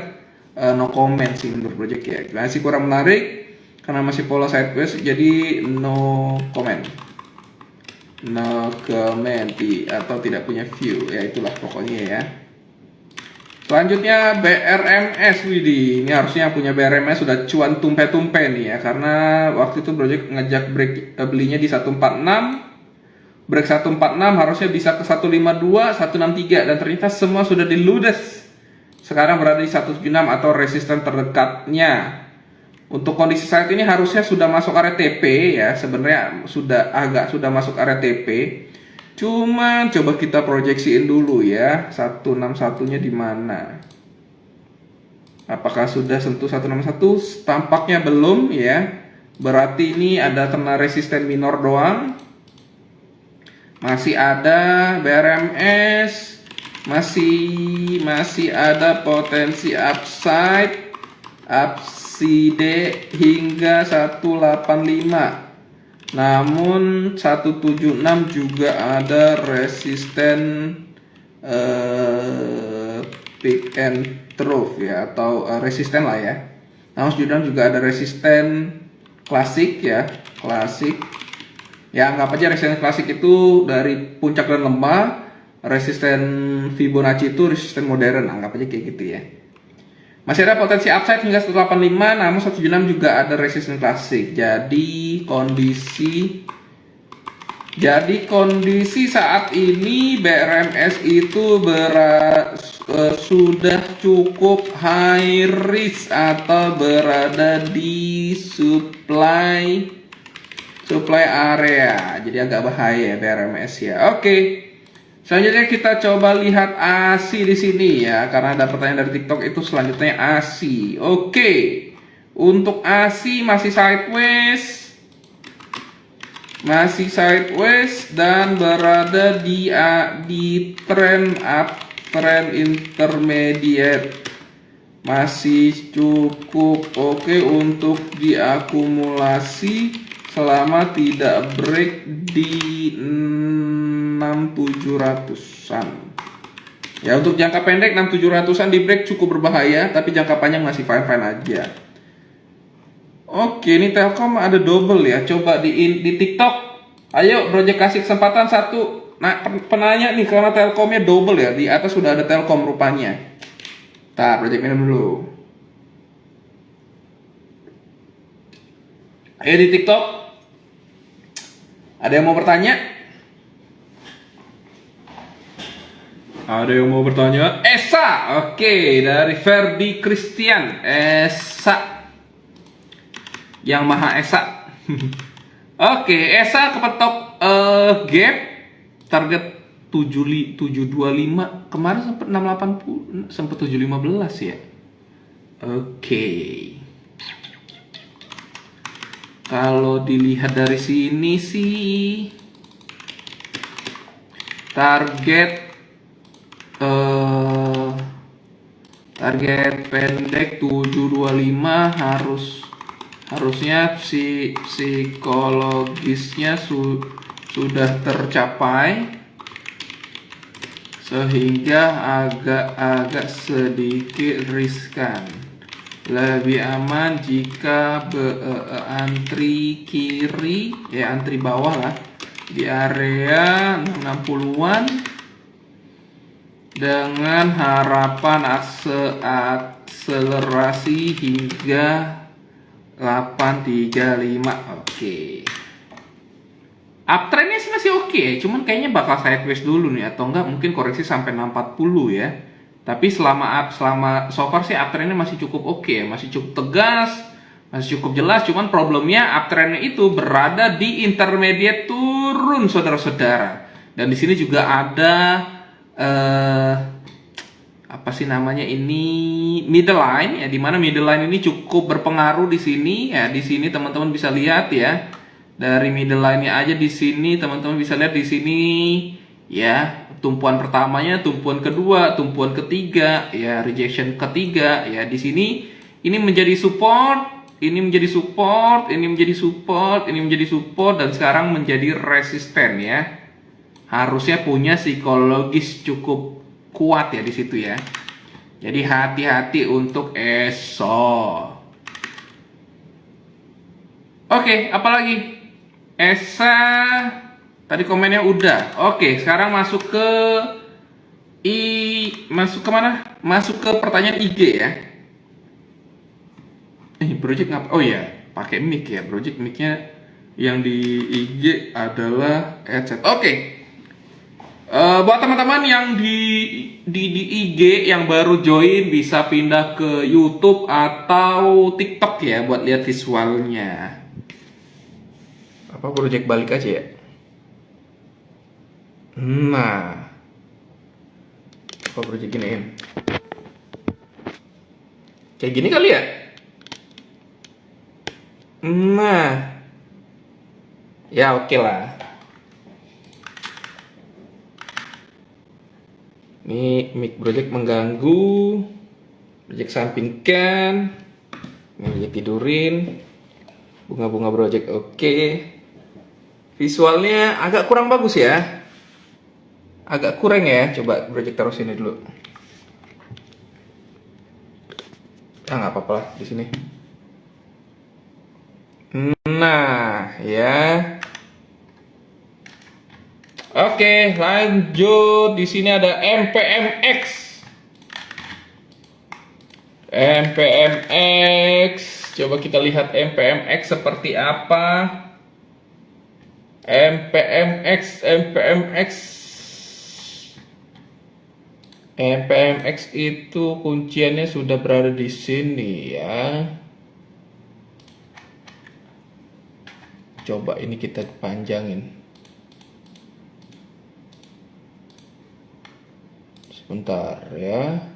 no comment sih menurut Project ya. Masih kurang menarik karena masih pola sideways, jadi no comment. No comment atau tidak punya view ya, itulah pokoknya ya. Selanjutnya BRMS, widih, ini harusnya punya BRMS sudah cuan tumpe-tumpe nih ya, karena waktu itu Project ngejak break belinya di 146. Break 146 harusnya bisa ke 152, 163 dan ternyata semua sudah diludes. Sekarang berada di 176 atau resisten terdekatnya. Untuk kondisi saat ini harusnya sudah masuk area TP ya, sebenarnya sudah masuk area TP. Cuman coba kita proyeksiin dulu ya, 161-nya di mana? Apakah sudah sentuh 161? Tampaknya belum ya. Berarti ini ada kena resisten minor doang. Masih ada BRMS, masih ada potensi upside apside hingga 185. Namun 176 juga ada resisten peak and trough ya, atau resisten lah ya. Namun 176 juga ada resisten klasik ya, klasik. Ya anggap aja resisten klasik itu dari puncak dan lemah, resisten Fibonacci itu resisten modern, anggap aja kayak gitu ya. Masih ada potensi upside hingga 185, namun 176 juga ada resisten klasik. Jadi kondisi saat ini BRMS itu sudah cukup high risk atau berada di supply area. Jadi agak bahaya BRMS ya. Oke. Selanjutnya kita coba lihat ASI di sini ya, karena ada pertanyaan dari TikTok itu selanjutnya ASI. Oke. Untuk ASI masih sideways dan berada di trend uptrend intermediate. Masih cukup oke untuk diakumulasi selama tidak break di 6700-an. Ya untuk jangka pendek 6700-an di break cukup berbahaya, tapi jangka panjang masih fine-fine aja. Oke, ini Telkom ada double ya. Coba di TikTok. Ayo Project kasih kesempatan satu. Nah, penanya nih karena Telkomnya double ya. Di atas sudah ada Telkom rupanya. Tar, Project minum dulu. Ayo di TikTok. Ada yang mau bertanya? Ada yang mau bertanya? Esa, oke, dari Ferdi Christian. Esa, yang Maha Esa. Oke, Esa kepetok gap target 725. Kemarin sempat 680, sempat 715 ya. Oke. Kalau dilihat dari sini sih target pendek 725 harusnya psikologisnya sudah tercapai, sehingga agak sedikit riskan. Lebih aman jika antri kiri ya, antri bawah lah di area 60-an dengan harapan akselerasi hingga 835. Oke. Uptrendnya sih masih oke, cuman kayaknya bakal sideways dulu nih, atau enggak mungkin koreksi sampai 640 ya. Tapi selama so far sih uptrendnya masih cukup oke, masih cukup tegas, masih cukup jelas. Cuman problemnya uptrendnya itu berada di intermediate turun, saudara-saudara. Dan di sini juga ada apa sih namanya ini, middle line ya, dimana middle line ini cukup berpengaruh di sini ya. Di sini teman-teman bisa lihat ya, dari middle line-nya aja di sini teman-teman bisa lihat di sini ya. Tumpuan pertamanya, tumpuan kedua, tumpuan ketiga, ya rejection ketiga, ya di sini ini menjadi support, ini menjadi support, ini menjadi support, ini menjadi support, dan sekarang menjadi resisten ya. Harusnya punya psikologis cukup kuat ya di situ ya. Jadi hati-hati untuk ESO. Oke, apalagi? ESA tadi komennya udah. Oke, sekarang masuk ke mana? Masuk ke pertanyaan IG ya. Project ngapa? Oh iya, pakai mic ya. Project mic-nya yang di IG adalah headset. Oke. Buat teman-teman yang di IG yang baru join bisa pindah ke YouTube atau TikTok ya buat lihat visualnya. Apa Project balik aja ya? Nah, apa Project giniin? Kayak gini kali ya? Nah, ya oke lah. Ini mic Project mengganggu, Project sampingkan. Ini tidurin. Bunga-bunga project oke. Visualnya agak kurang bagus ya. Agak kurang ya. Coba project taruh sini dulu. Nggak apa-apa lah di sini. Nah, ya. Oke, lanjut. Di sini ada MPMX. MPMX. Coba kita lihat MPMX seperti apa. MPMX itu kunciannya sudah berada di sini ya. Coba ini kita panjangin. Sebentar ya.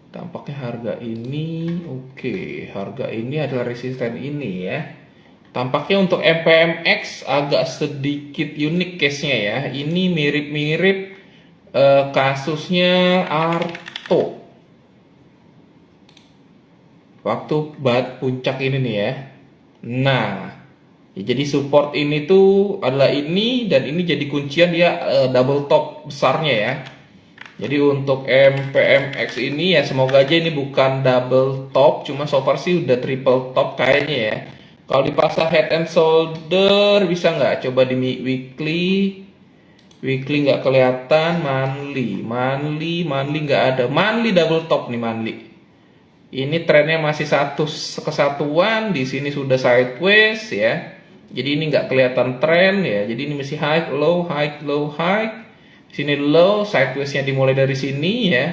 Tampaknya harga ini oke. Harga ini adalah resisten ini ya. Tampaknya untuk MPMX agak sedikit unik case-nya ya. Ini mirip-mirip kasusnya Arto. Waktu puncak ini nih ya. Nah, ya, jadi support ini tuh adalah ini dan ini jadi kuncian dia double top besarnya ya. Jadi untuk MPMX ini ya semoga aja ini bukan double top, cuma so far sih udah triple top kayaknya ya. Kalau dipasang head and shoulder bisa nggak? Coba di weekly nggak kelihatan, monthly nggak ada. Monthly double top nih monthly. Ini trennya masih satu kesatuan, di sini sudah sideways ya. Jadi ini nggak kelihatan tren ya. Jadi ini masih high, low, high, low, high. Sini low, sidewaysnya dimulai dari sini ya.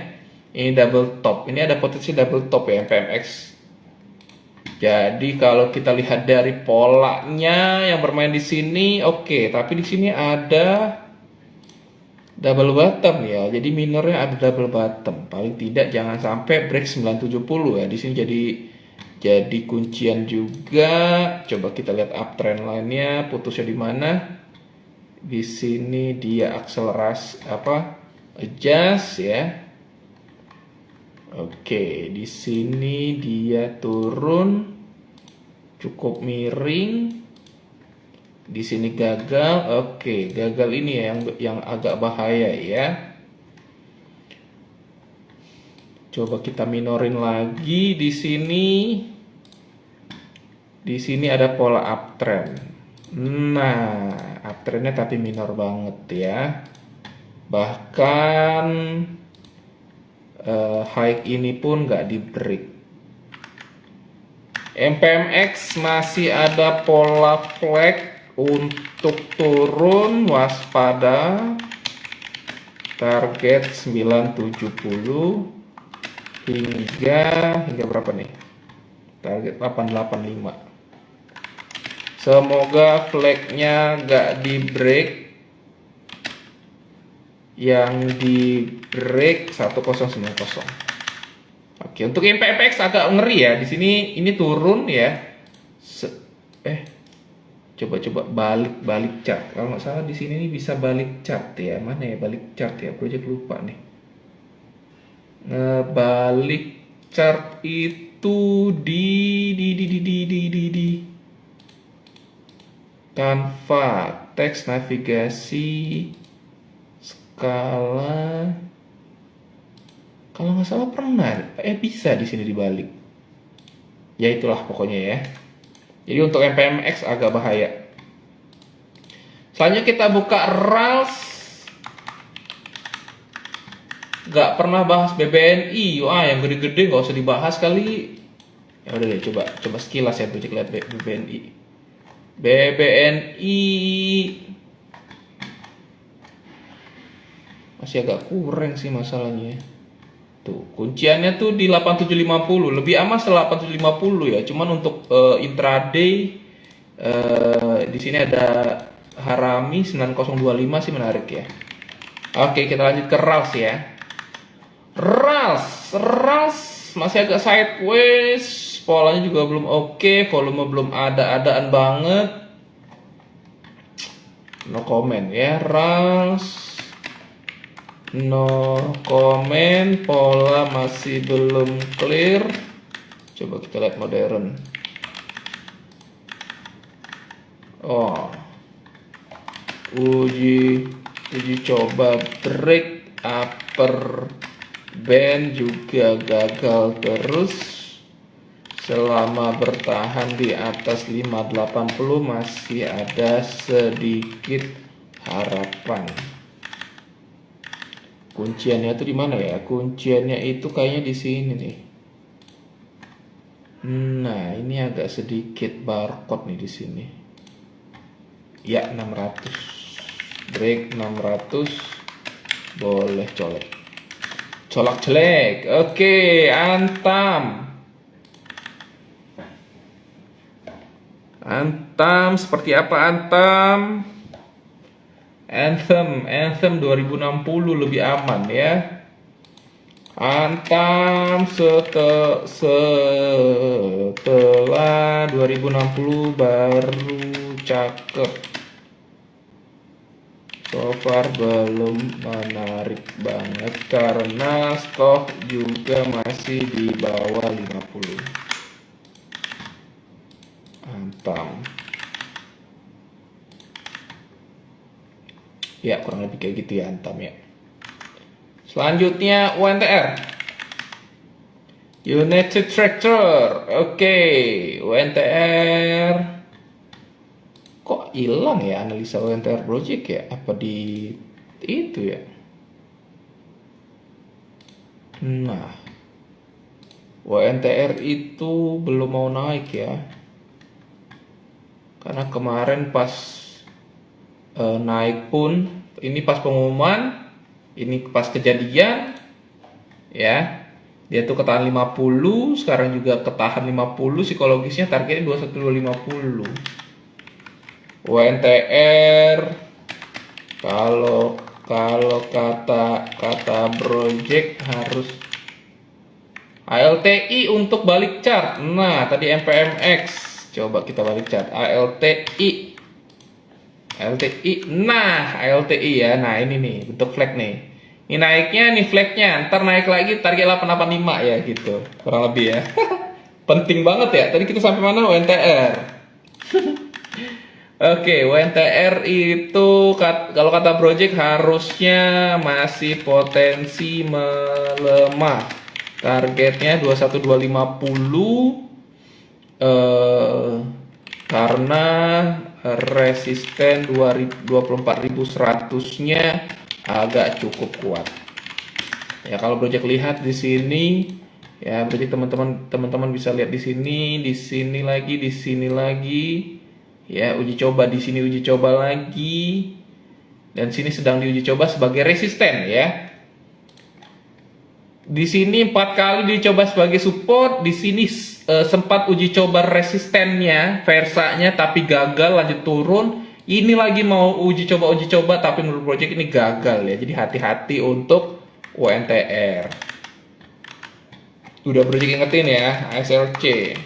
Ini double top. Ini ada potensi double top ya MPMX. Jadi kalau kita lihat dari polanya yang bermain di sini, oke. Tapi di sini ada double bottom ya. Jadi minornya ada double bottom. Paling tidak jangan sampai break 970 ya. Di sini jadi kuncian juga. Coba kita lihat uptrend lainnya, putusnya di mana? Di sini dia akselerasi adjust ya. Oke, di sini dia turun cukup miring. Di sini gagal. Oke, gagal ini ya yang agak bahaya ya. Coba kita minorin lagi di sini. Di sini ada pola uptrend. Nah, uptrendnya tapi minor banget ya. Bahkan high ini pun nggak di break. MPMX masih ada pola flag untuk turun, waspada. Target 970 hingga berapa nih? Target 885. Semoga flagnya nggak di break. Yang di break 1090. Oke, untuk MPMX agak ngeri ya. Di sini ini turun ya. Coba balik chart. Kalau nggak salah di sini nih bisa balik chart ya. Mana ya balik chart ya? Project lupa nih. Balik chart itu di Canva, teks navigasi, skala. Kalau nggak salah pernah, bisa di sini dibalik. Ya itulah pokoknya ya. Jadi untuk MPMX agak bahaya. Selanjutnya kita buka RALS. Gak pernah bahas BBNI. Wah, yang gede-gede nggak usah dibahas kali. Ya udah deh, coba sekilas ya project lihat BBNI. BBNI masih agak kurang sih masalahnya. Tuh, kunciannya tuh di 8750. Lebih aman setelah 8750 ya. Cuman untuk intraday di sini ada Harami 9025 sih menarik ya. Oke, kita lanjut ke RALS ya. RALS masih agak sideways. Polanya juga belum oke, volume belum ada-adaan banget. No comment ya, RALS. No comment, pola masih belum clear. Coba kita lihat modern. Oh, uji coba brake upper band juga gagal terus. Selama bertahan di atas 580 masih ada sedikit harapan. Kunciannya itu di mana ya? Kunciannya itu kayaknya di sini nih. Nah, ini agak sedikit barcode nih di sini. Ya, 600. Break 600. Boleh colek. Colak-colek. Oke, Antam. Antam seperti apa Antam? Anthem 2060 lebih aman ya. Antam setelah 2060 baru cakep. So far belum menarik banget karena stok juga masih di bawah 50. Antam. Ya kurang lebih kayak gitu ya Antam ya. Selanjutnya UNTR, United Tractor. Oke, UNTR kok hilang ya analisa UNTR project ya? Apa di itu ya? Nah, UNTR itu belum mau naik ya, karena kemarin pas naik pun ini pas pengumuman, ini pas kejadian ya, dia tuh ketahan 50, sekarang juga ketahan 50, psikologisnya targetnya 21250. UNTR kalau kata project harus ALTI untuk balik chart. Nah, tadi MPMX, coba kita balik chart ALTI. Nah ALTI ya, nah ini nih bentuk flag nih, ini naiknya nih flagnya, ntar naik lagi target 885 ya gitu kurang lebih ya. Penting banget ya, tadi kita sampai mana UNTR. Oke, UNTR itu kalau kata project harusnya masih potensi melemah, targetnya 21250 karena resisten 24.100-nya agak cukup kuat. Ya kalau project lihat di sini ya, berarti teman-teman bisa lihat di sini lagi. Ya, uji coba di sini, uji coba lagi. Dan sini sedang diuji coba sebagai resisten ya. Di sini 4 kali dicoba sebagai support, di sini sempat uji coba resistennya, versanya tapi gagal, lanjut turun. Ini lagi mau uji coba tapi menurut project ini gagal ya. Jadi hati-hati untuk UNTR. Udah project ingetin ya, ASLC.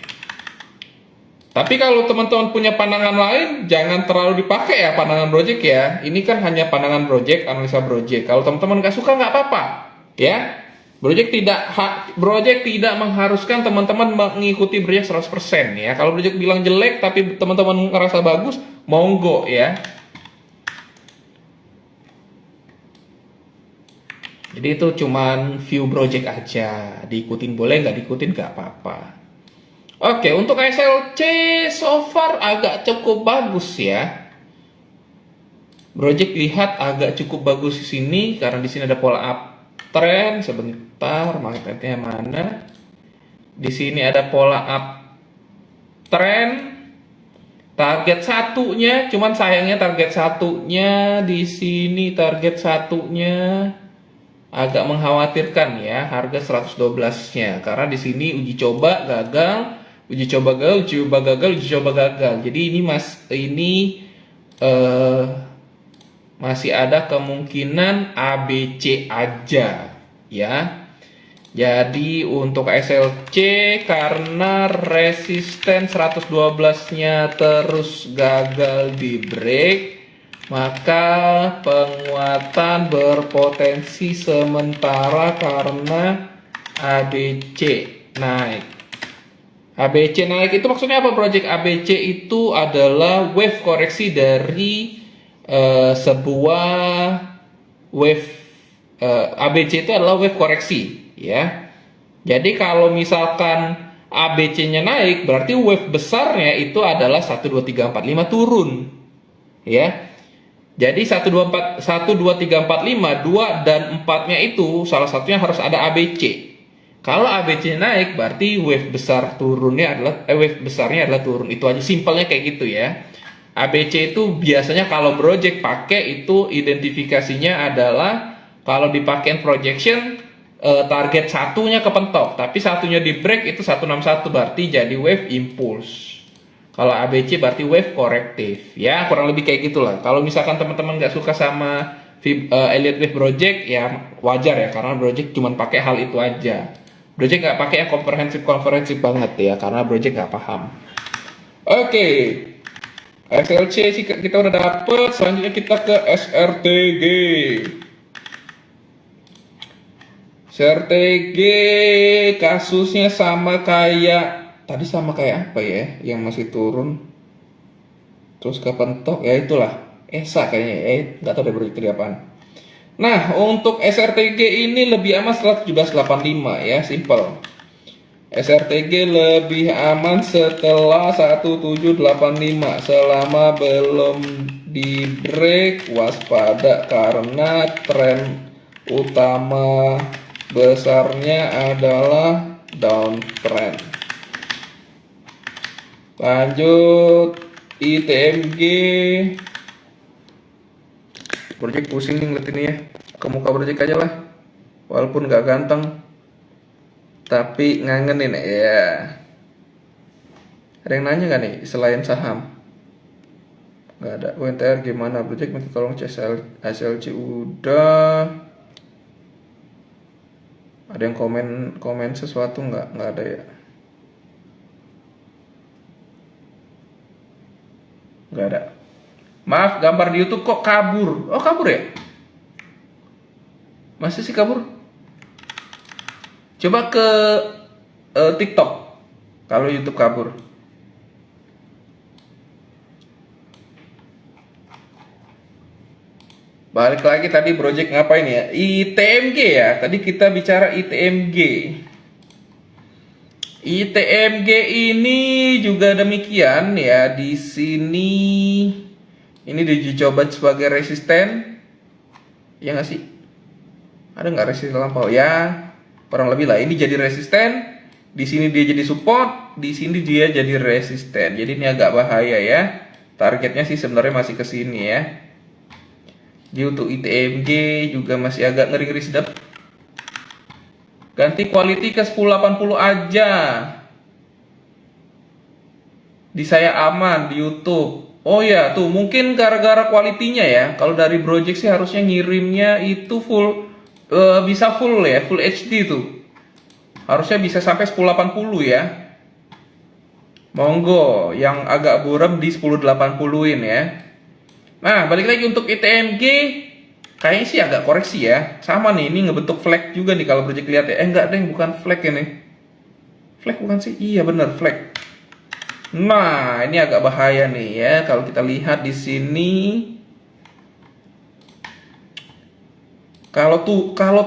Tapi kalau teman-teman punya pandangan lain, jangan terlalu dipakai ya pandangan project ya. Ini kan hanya pandangan project, analisa project. Kalau teman-teman nggak suka nggak apa-apa ya. Project tidak mengharuskan teman-teman mengikuti project 100% ya. Kalau project bilang jelek tapi teman-teman ngerasa bagus, monggo ya. Jadi itu cuman view project aja, diikutin boleh, nggak diikutin nggak apa-apa. Oke, untuk SLC so far agak cukup bagus ya. Project lihat agak cukup bagus di sini karena di sini ada pola uptrend. Sebentar, marketnya mana? Di sini ada pola uptrend. Target satunya, cuman sayangnya target satunya di sini agak mengkhawatirkan ya, harga 112-nya. Karena di sini uji coba gagal. Jadi ini masih ada kemungkinan ABC aja ya. Jadi untuk SLC karena resisten 112-nya terus gagal di break, maka penguatan berpotensi sementara karena ABC naik. ABC naik itu maksudnya apa Project? ABC itu adalah wave koreksi dari sebuah wave ABC itu adalah wave koreksi ya. Jadi kalau misalkan ABC-nya naik berarti wave besarnya itu adalah 1 2 3 4 5 turun ya. Jadi 1 2 4 1 2 3 4 5 2 dan 4-nya itu salah satunya harus ada ABC. Kalau ABC naik berarti wave besar turunnya adalah wave besarnya adalah turun. Itu aja simpelnya kayak gitu ya. ABC itu biasanya kalau project pakai itu identifikasinya adalah kalau dipakai projection target satunya kepentok, tapi satunya di break itu 161 berarti jadi wave impulse. Kalau ABC berarti wave korektif. Ya, kurang lebih kayak gitulah. Kalau misalkan teman-teman nggak suka sama Elliott Wave Project ya wajar ya karena project cuma pakai hal itu aja. Project nggak pakai yang komprehensif banget ya karena project nggak paham. Oke, SLC sih kita udah dapet. Selanjutnya kita ke SRTG. SRTG kasusnya sama kayak tadi, sama kayak apa ya yang masih turun terus kepentok ya itulah ESA kayaknya nggak tahu deh project di apaan. Nah, untuk SRTG ini lebih aman setelah 1785 ya, simple. SRTG lebih aman setelah 1785. Selama belum di break, waspada karena tren utama besarnya adalah downtrend. Lanjut ITMG. Project pusing nih ngeliat ini ya. Ke muka project aja lah. Walaupun gak ganteng, tapi ngangenin ya. Ada yang nanya gak nih selain saham? Gak ada. UNTR gimana project? Minta tolong SLC udah. Ada yang komen sesuatu nggak? Nggak ada ya. Nggak ada. Maaf, gambar di YouTube kok kabur. Oh, kabur ya? Masih sih kabur? Coba ke TikTok. Kalau YouTube kabur. Balik lagi tadi project ngapain ya? ITMG ya. Tadi kita bicara ITMG. ITMG ini juga demikian ya. Di sini ini dicoba sebagai resisten. Ya nggak sih? Ada nggak resisten lampau? Ya, kurang lebih lah. Ini jadi resisten. Di sini dia jadi support. Di sini dia jadi resisten. Jadi ini agak bahaya ya. Targetnya sih sebenarnya masih ke sini ya. Jadi untuk ITMG juga masih agak ngeri-ngeri sedap. Ganti quality ke 1080 aja. Di saya aman di YouTube. Oh ya, tuh mungkin gara-gara kualitinya ya. Kalau dari project sih harusnya ngirimnya itu full bisa full ya, full HD tuh. Harusnya bisa sampai 1080 ya. Monggo yang agak buram di 1080-in ya. Nah, balik lagi untuk ITMG, kayaknya sih agak koreksi ya. Sama nih, ini ngebentuk flag juga nih kalau project lihat ya. Enggak deh, bukan flag ini. Flag bukan sih? Iya bener, flag. Nah, ini agak bahaya nih ya. Kalau kita lihat di sini, kalau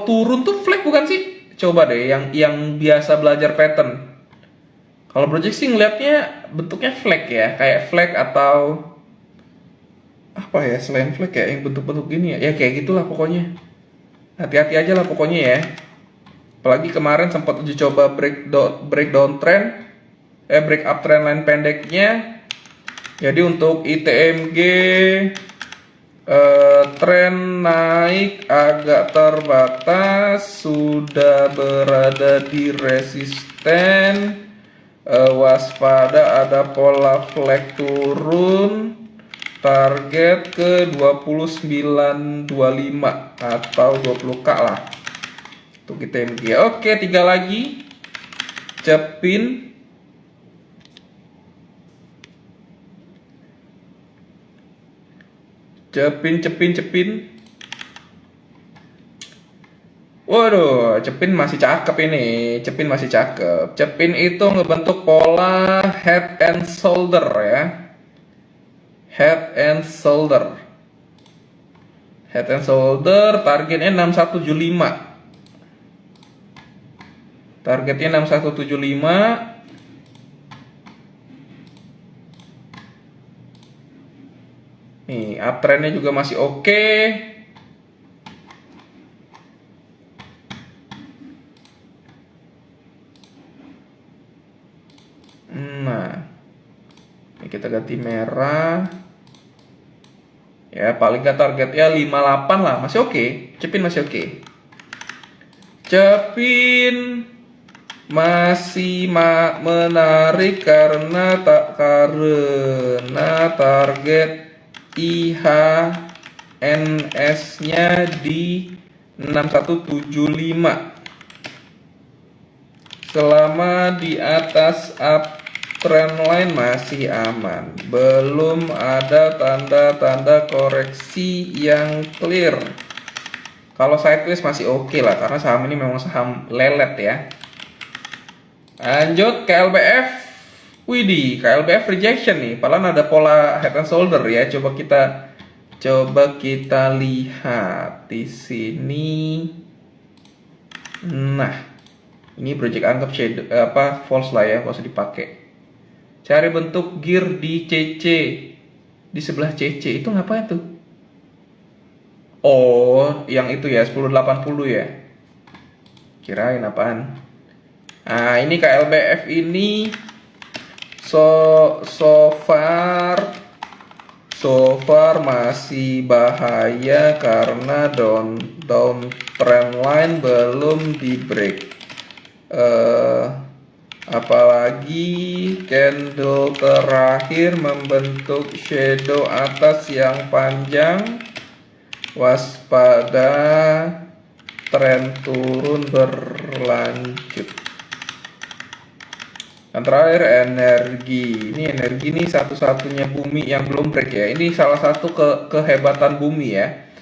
turun tuh flag bukan sih? Coba deh, yang biasa belajar pattern. Kalau project sih ngeliatnya bentuknya flag ya, kayak flag atau apa ya selain flag ya yang bentuk-bentuk gini ya kayak gitulah pokoknya. Hati-hati aja lah pokoknya ya. Apalagi kemarin sempat uji coba breakdown trend break up trend line pendeknya. Jadi untuk ITMG tren naik agak terbatas, sudah berada di resisten. Waspada ada pola flag turun. Target ke 2925 atau 20k lah untuk ITMG. Oke, 3 lagi. Cepin. Waduh, Cepin masih cakep ini. Cepin masih cakep. Cepin itu ngebentuk pola head and shoulder ya. Head and shoulder. Head and shoulder targetnya 6175. Targetnya 6175. Nih, uptrendnya juga masih oke. Nah, ini kita ganti merah. Ya, paling nggak targetnya 58 lah, masih oke. Cepin masih oke. Cepin masih menarik karena target IHNS-nya di 6175. Selama di atas uptrend line masih aman. Belum ada tanda-tanda koreksi yang clear. Kalau sideways masih oke lah, karena saham ini memang saham lelet ya. Lanjut KLBF. Widih, KLBF rejection nih. Padahal ada pola head and shoulder ya. Coba kita lihat di sini. Nah, ini project anggap shadow false lah ya, nggak usah dipakai. Cari bentuk gear di CC. Di sebelah CC itu ngapain tuh? Oh, yang itu ya 1080 ya. Kirain apaan? Nah, ini KLBF ini so far masih bahaya karena downtrend line belum di break. Apalagi candle terakhir membentuk shadow atas yang panjang. Waspada tren turun berlanjut. Yang terakhir energi. Ini energi nih satu-satunya bumi yang belum break ya. Ini salah satu kehebatan bumi ya.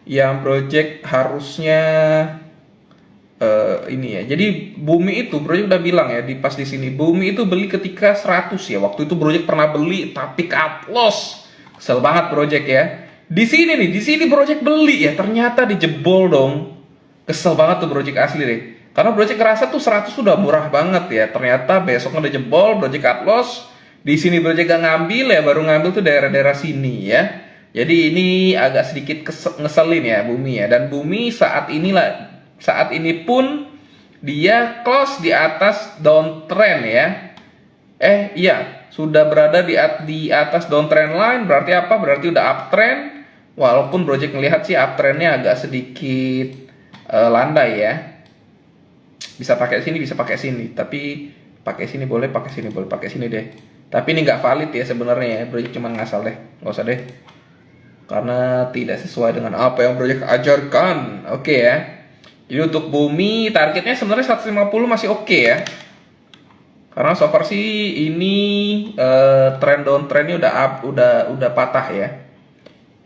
Yang project harusnya ini ya. Jadi bumi itu project udah bilang ya pas di sini. Bumi itu beli ketika 100 ya. Waktu itu project pernah beli tapi cut loss. Kesel banget project ya. Di sini project beli ya. Ternyata dijebol dong. Kesel banget tuh project asli deh. Karena project ngerasa tuh 100 sudah murah banget ya. Ternyata besok udah jebol, project cut loss. Di sini project gak ngambil ya, baru ngambil tuh daerah-daerah sini ya. Jadi ini agak sedikit ngeselin ya bumi ya. Dan bumi saat ini pun dia close di atas downtrend ya. Iya, sudah berada di atas downtrend line. Berarti apa? Berarti udah uptrend. Walaupun project ngelihat sih uptrendnya agak sedikit landai ya. Bisa pakai sini, bisa pakai sini. Tapi pakai sini boleh, pakai sini boleh, pakai sini deh. Tapi ini nggak valid ya sebenarnya ya. Project cuma ngasal deh, nggak usah deh. Karena tidak sesuai dengan apa yang project ajarkan. Oke ya. Jadi untuk bumi targetnya sebenarnya 150 masih oke ya. Karena so far sih ini trend downtrendnya udah patah ya.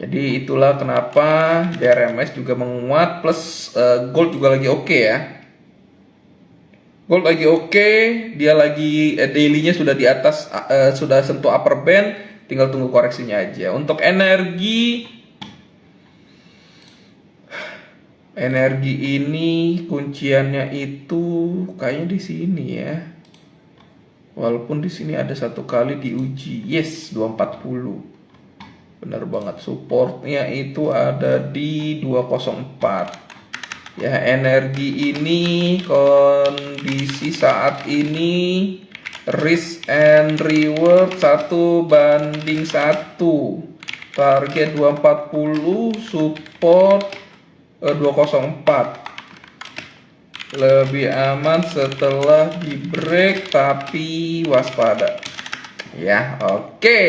Jadi itulah kenapa DRMS juga menguat, plus gold juga lagi oke ya. Gold lagi oke, dia lagi daily-nya sudah di atas, sudah sentuh upper band, tinggal tunggu koreksinya aja. Untuk energi ini kunciannya itu kayaknya di sini ya. Walaupun di sini ada satu kali diuji, yes 240. Benar banget, supportnya itu ada di 204. Ya, energi ini kondisi saat ini risk and reward 1:1. Target 240, support 204. Lebih aman setelah di break tapi waspada. Ya, oke.